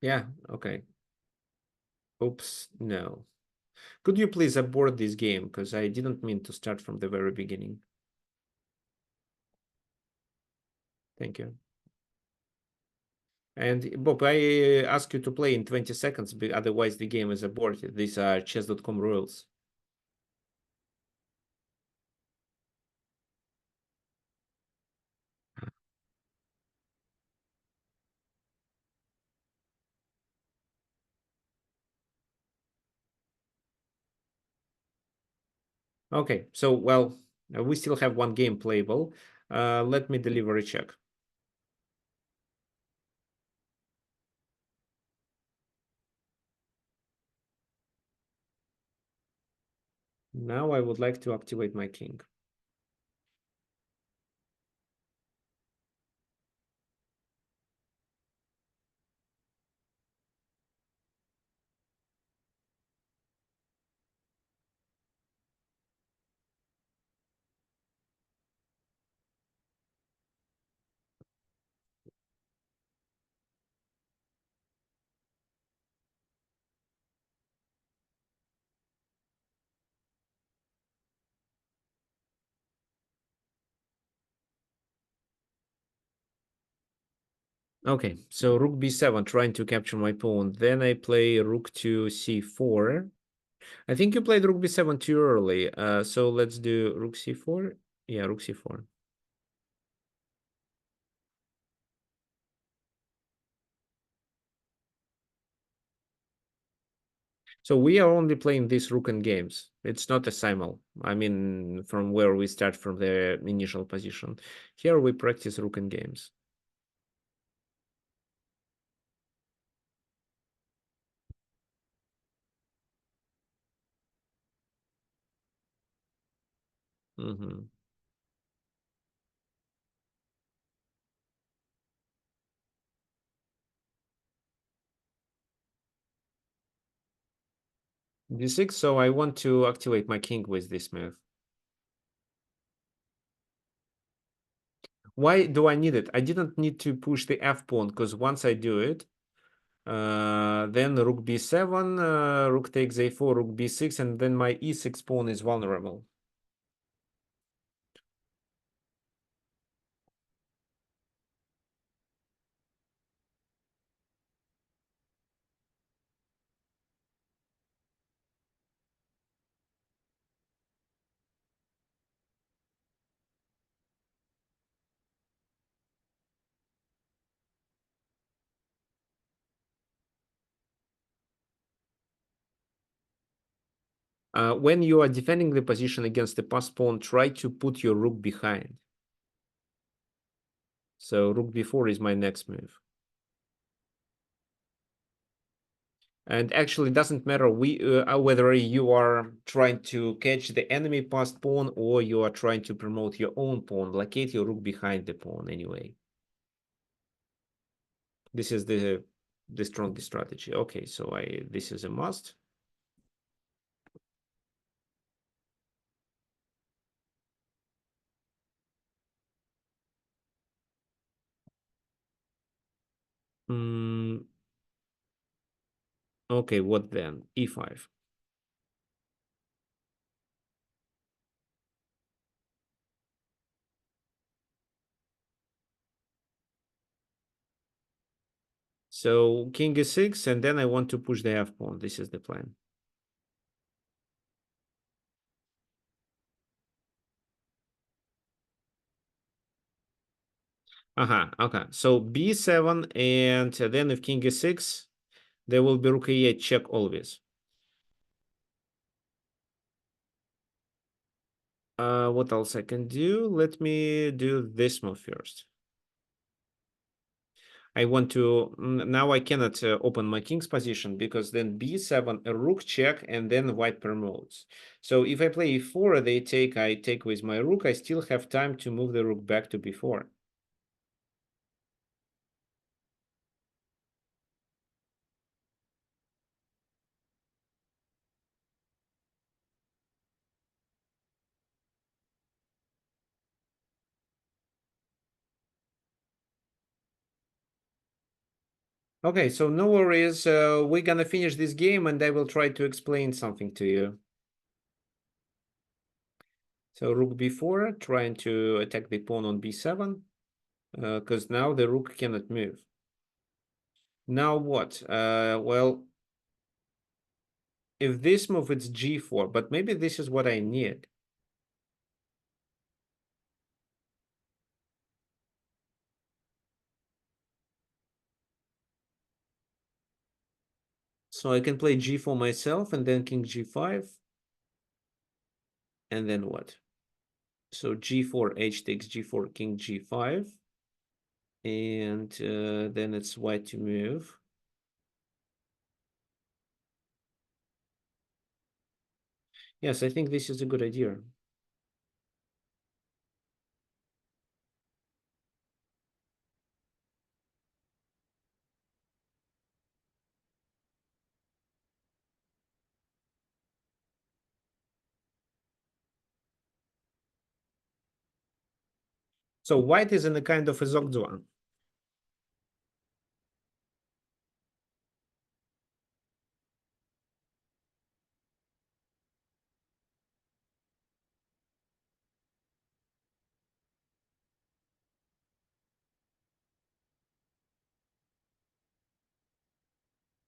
Yeah, okay. Oops, no. Could you please abort this game? Because I didn't mean to start from the very beginning. Thank you. And Bob, I ask you to play in 20 seconds, otherwise the game is aborted. These are chess.com rules. Okay, so, well, we still have one game playable. Let me deliver a check. Now I would like to activate my king. Okay, so rook b7, trying to capture my pawn. Then I play rook to c4. I think you played rook b7 too early. So let's do rook c4. Yeah, rook c4. So we are only playing this Rook Endgames. It's not a simul. I mean, from where we start from the initial position. Here we practice Rook Endgames. Mm-hmm. d6, so I want to activate my king with this move. Why do I need it? I didn't need to push the f pawn, because once I do it, then rook b7, rook takes a4, rook b6, and then my e6 pawn is vulnerable. When you are defending the position against the pass pawn, try to put your rook behind. So rook b4 is my next move. And actually, it doesn't matter whether you are trying to catch the enemy passed pawn or you are trying to promote your own pawn. Locate your rook behind the pawn anyway. This is the strongest strategy. Okay, so this is a must. Mm, okay, what then? e5. So king e6, and then I want to push the f pawn. This is the plan. Okay. So b7, and then if king e6, there will be rook e8 check always. What else I can do? Let me do this move first. I want to now I cannot open my king's position because then b7 a rook check and then white promotes. So if I play e4, they take, I take with my rook. I still have time to move the rook back to b4. Okay, so no worries. We're gonna finish this game and I will try to explain something to you. So rook b4, trying to attack the pawn on b7, because now the rook cannot move. Now what? Well, if this move, it's g4, but maybe this is what I need. So I can play g4 myself and then king g5. And then what? So g4, h takes g4, king g5. And then it's white to move. Yes, I think this is a good idea. So white is in a kind of a Zogzwang.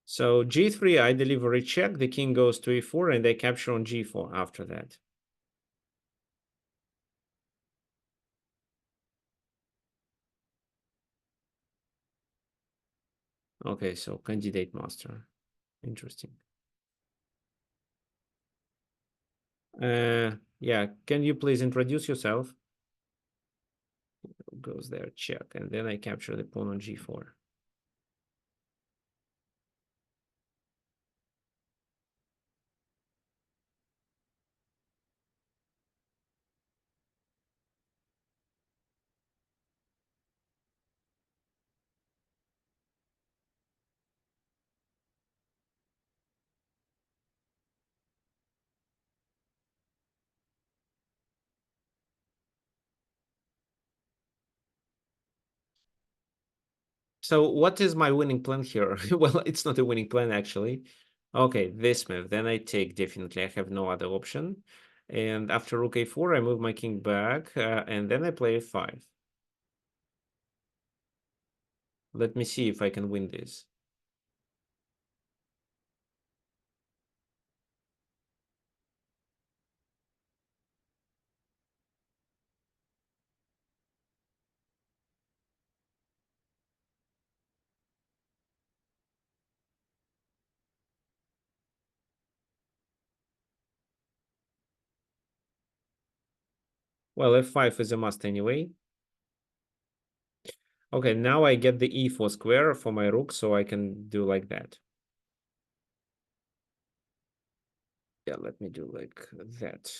So g3, I deliver a check, the king goes to e4, and I capture on g4 after that. Okay, so candidate master. Interesting. Yeah, can you please introduce yourself? Goes there, check, and then I capture the pawn on g4. So what is my winning plan here? Well, it's not a winning plan, actually. Okay, this move. Then I take, definitely. I have no other option. And after rook a4, I move my king back, and then I play f5. Let me see if I can win this. Well, f5 is a must anyway. Okay, now I get the e4 square for my rook, so I can do like that. Yeah, let me do like that.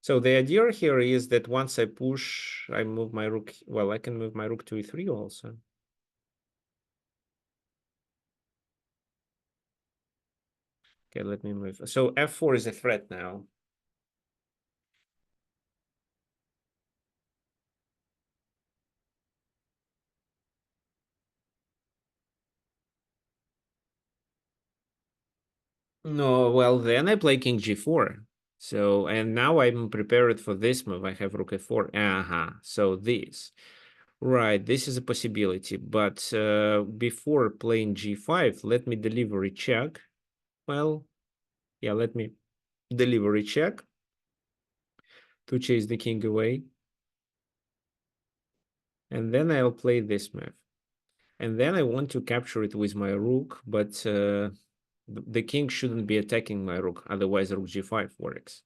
So the idea here is that once I push, I move my rook. Well, I can move my rook to e3 also. Okay, let me move. So f4 is a threat now. No, well, then I play king g4. So, and now I'm prepared for this move. I have rook f4. So this. Right, this is a possibility. But before playing g5, let me deliver a check. Well, yeah, let me deliver a check to chase the king away. And then I'll play this move. And then I want to capture it with my rook, but the king shouldn't be attacking my rook, otherwise rook g5 works.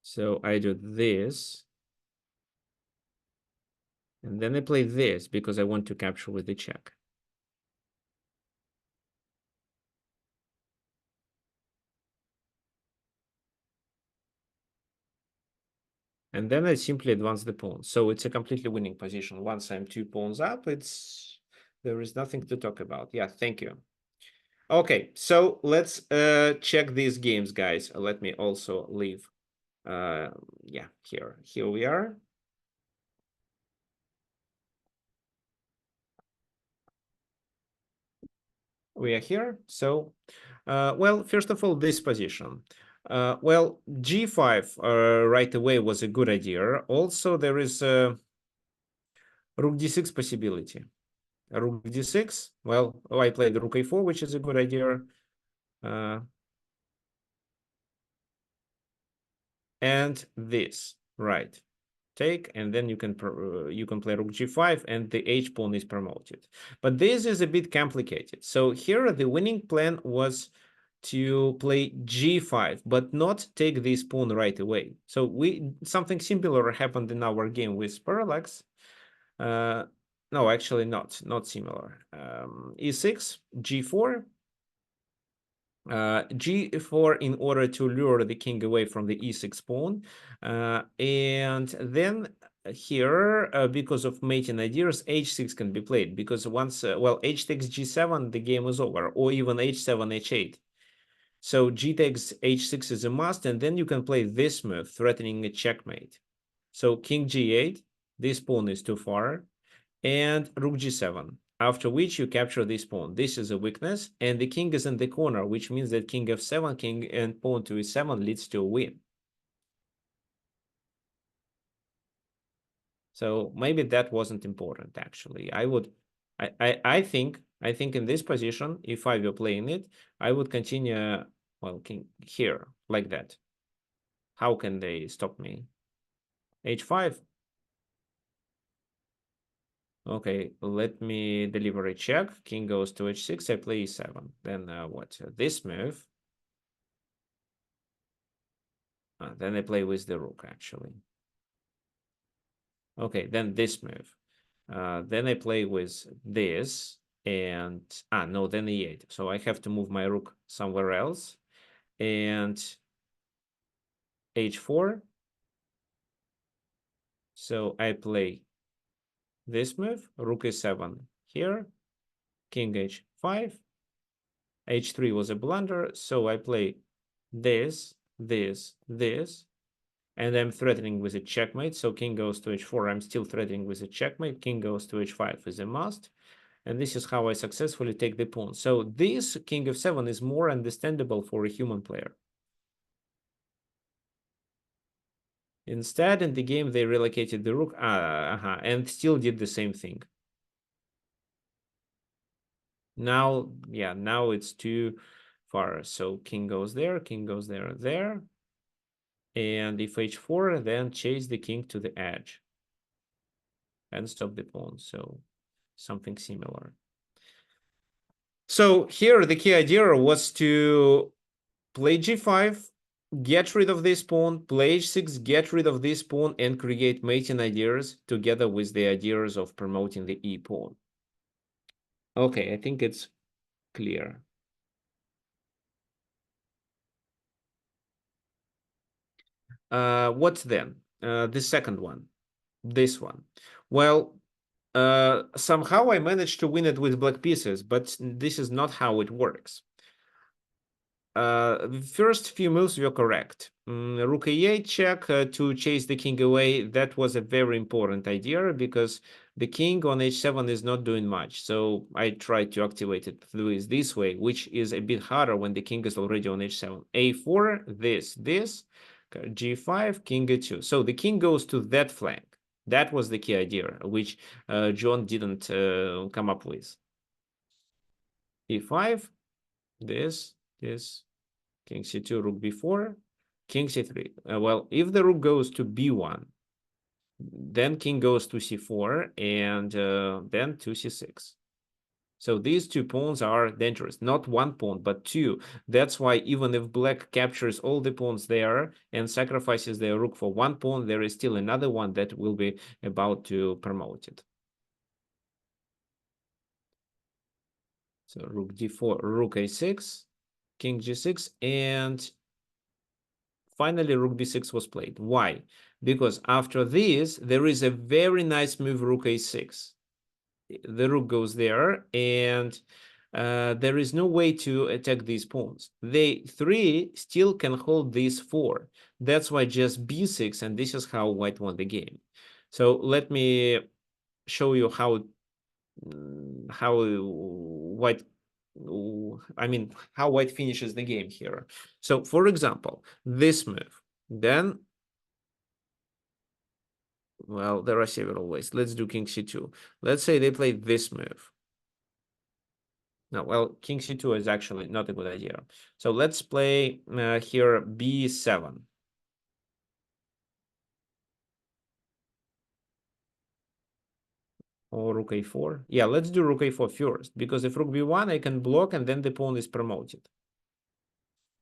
So I do this, and then I play this because I want to capture with the check. And then I simply advance the pawn. So it's a completely winning position. Once I'm 2 pawns up, it's There is nothing to talk about. Yeah, thank you. Okay, so let's check these games, guys. Let me also leave. Yeah, here we are. We are here. So, well, first of all, this position. Well, g5 right away was a good idea. Also, there is a rook d6 possibility. Rook d6. Well, I played rook a4, which is a good idea. And this, right? Take, and then you can play rook g5, and the h pawn is promoted. But this is a bit complicated. So here the winning plan was to play g5, but not take this pawn right away. So something similar happened in our game with Parallax. No, actually not similar. E6, g4, g4 in order to lure the king away from the e6 pawn, and then here because of mating ideas, h6 can be played, because once well, h takes g7, the game is over, or even h7 h8. So g takes h6 is a must, and then you can play this move threatening a checkmate. So king g8, this pawn is too far, and rook g7, after which you capture this pawn. This is a weakness, and the king is in the corner, which means that king f7, king and pawn to e7 leads to a win. So maybe that wasn't important, actually. I think in this position, if I were playing it, I would continue, well, king here, like that. How can they stop me? h5. Okay, let me deliver a check. King goes to h6, I play e7. Then what? This move. Then I play with the rook, actually. Okay, then this move. Then I play with this, and no, then e8. So I have to move my rook somewhere else, and h4. So I play this move, rook e7 here, king h5. h3 was a blunder, so I play this, and I'm threatening with a checkmate. So king goes to h4. I'm still threatening with a checkmate. King goes to h5 is a must. And this is how I successfully take the pawn. So this king f7 is more understandable for a human player. Instead, in the game, they relocated the rook and still did the same thing. Now, yeah, now it's too far. So king goes there, there. And if h4, then chase the king to the edge and stop the pawn. So something similar. So here the key idea was to play g5, get rid of this pawn, play h6, get rid of this pawn, and create mating ideas together with the ideas of promoting the e pawn. Okay, I think it's clear. What's then? The second one, this one. Well, somehow I managed to win it with black pieces, but this is not how it works. The first few moves were correct. Rook e8 check to chase the king away. That was a very important idea because the king on h7 is not doing much. So I tried to activate it through this way, which is a bit harder when the king is already on h7. a4, this, g5, king e2. So the king goes to that flank. That was the key idea, which John didn't come up with. e5, this, king c2, rook b4, king c3. Well, if the rook goes to b1, then king goes to c4, and then to c6. So these two pawns are dangerous. Not one pawn, but two. That's why even if black captures all the pawns there and sacrifices their rook for one pawn, there is still another one that will be about to promote it. So rook d4, rook a6, king g6, and finally rook b6 was played. Why? Because after this, there is a very nice move, rook a6. the rook goes there, and there is no way to attack these pawns. They 3 still can hold these 4. That's why just b6, and this is how white won the game. So let me show you how white, I mean, how white finishes the game here. So for example, this move, then, well, there are several ways. Let's do king c2. Let's say they played this move. No, well, king c2 is actually not a good idea. So let's play here b7. Or rook a4. Yeah, let's do rook a4 first, because if rook b1, I can block and then the pawn is promoted.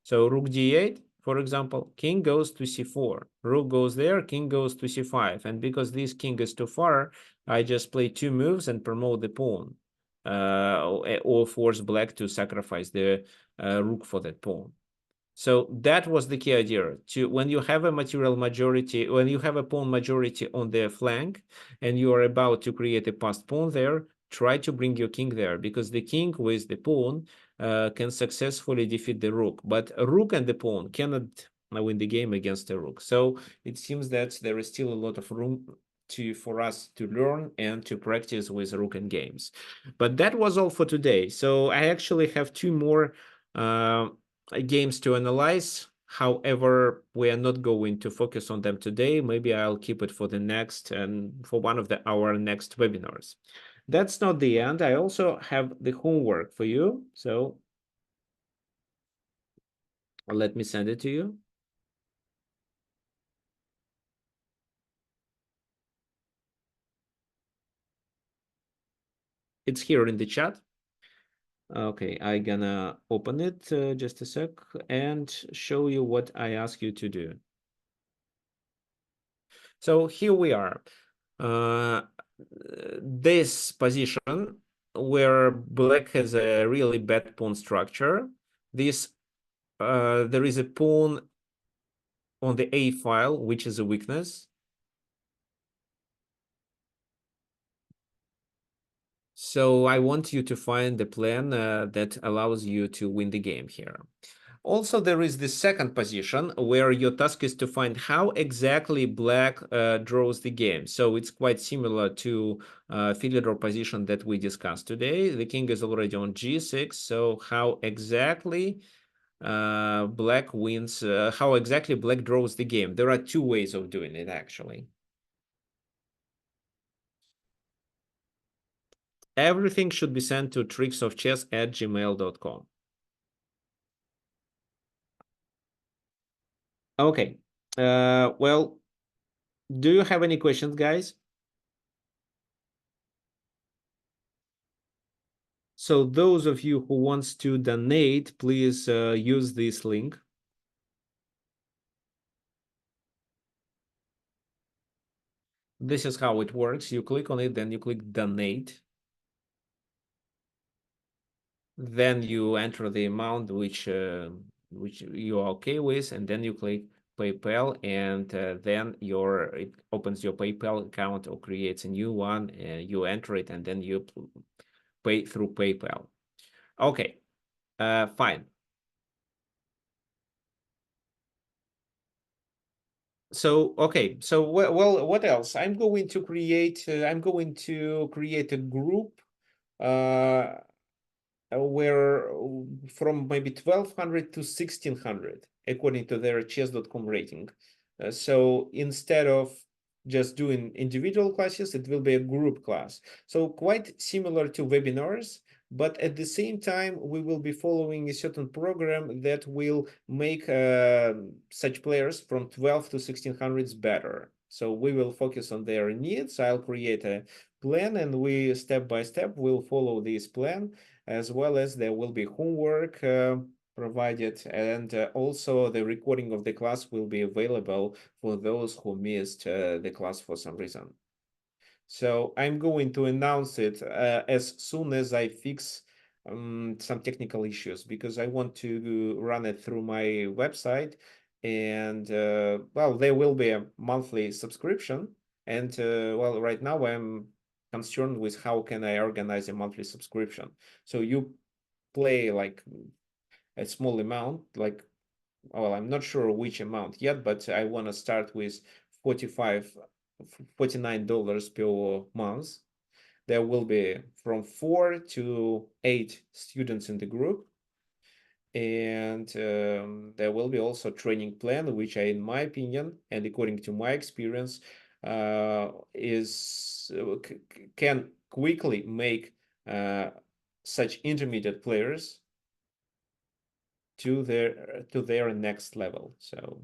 So rook d8, for example, king goes to c4. Rook goes there, king goes to c5. And because this king is too far, I just play 2 moves and promote the pawn. Or force black to sacrifice the rook for that pawn. So that was the key idea. When you have a material majority, when you have a pawn majority on the flank, and you are about to create a passed pawn there, try to bring your king there, because the king with the pawn can successfully defeat the rook. But a rook and the pawn cannot win the game against a rook. So it seems that there is still a lot of room for us to learn and to practice with Rook Endgames. But that was all for today. So I actually have 2 more games to analyze. However, we are not going to focus on them today. Maybe I'll keep it for the next and for one of our next webinars. That's not the end. I also have the homework for you. So let me send it to you. It's here in the chat. Okay, I'm gonna open it just a sec and show you what I ask you to do. So here we are. This position where black has a really bad pawn structure. There is a pawn on the A file, which is a weakness. So I want you to find the plan that allows you to win the game here. Also, there is the second position where your task is to find how exactly black draws the game. So it's quite similar to Philidor position that we discussed today. The king is already on g6. So how exactly black wins, how exactly black draws the game? There are 2 ways of doing it, actually. Everything should be sent to tricksofchess@gmail.com. Okay. Well, do you have any questions, guys? So those of you who wants to donate, please use this link. This is how it works. You click on it, then you click donate. Then you enter the amount which you are okay with, and then you click PayPal, and then it opens your PayPal account or creates a new one. You enter it, and then you pay through PayPal. Okay, fine. So okay, so well, what else? I'm going to create a group where from maybe 1200 to 1600 according to their chess.com rating. So instead of just doing individual classes, it will be a group class. So quite similar to webinars, but at the same time, we will be following a certain program that will make such players from 12 to 1600s better. So we will focus on their needs. I'll create a plan, and we step by step will follow this plan, as well as there will be homework provided, and also the recording of the class will be available for those who missed the class for some reason. So I'm going to announce it as soon as I fix some technical issues, because I want to run it through my website, and well, there will be a monthly subscription, and well, right now I'm concerned with how can I organize a monthly subscription. So you play like a small amount, like, well, I'm not sure which amount yet, but I want to start with $49 per month. There will be from 4 to 8 students in the group, and there will be also training plan, which in my opinion and according to my experience is can quickly make such intermediate players to their next level, so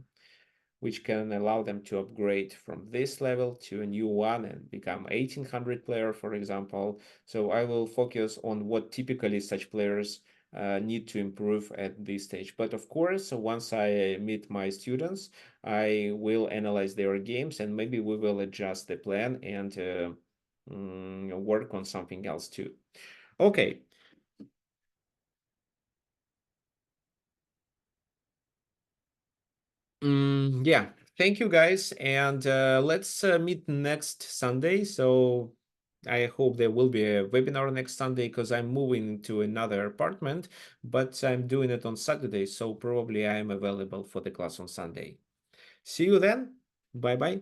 which can allow them to upgrade from this level to a new one and become 1800 player, for example. So I will focus on what typically such players need to improve at this stage. But of course, once I meet my students, I will analyze their games and maybe we will adjust the plan and work on something else too. Okay. Yeah, thank you guys, and let's meet next Sunday. So I hope there will be a webinar next Sunday because I'm moving to another apartment, but I'm doing it on Saturday, so probably I am available for the class on Sunday. See you then. Bye bye.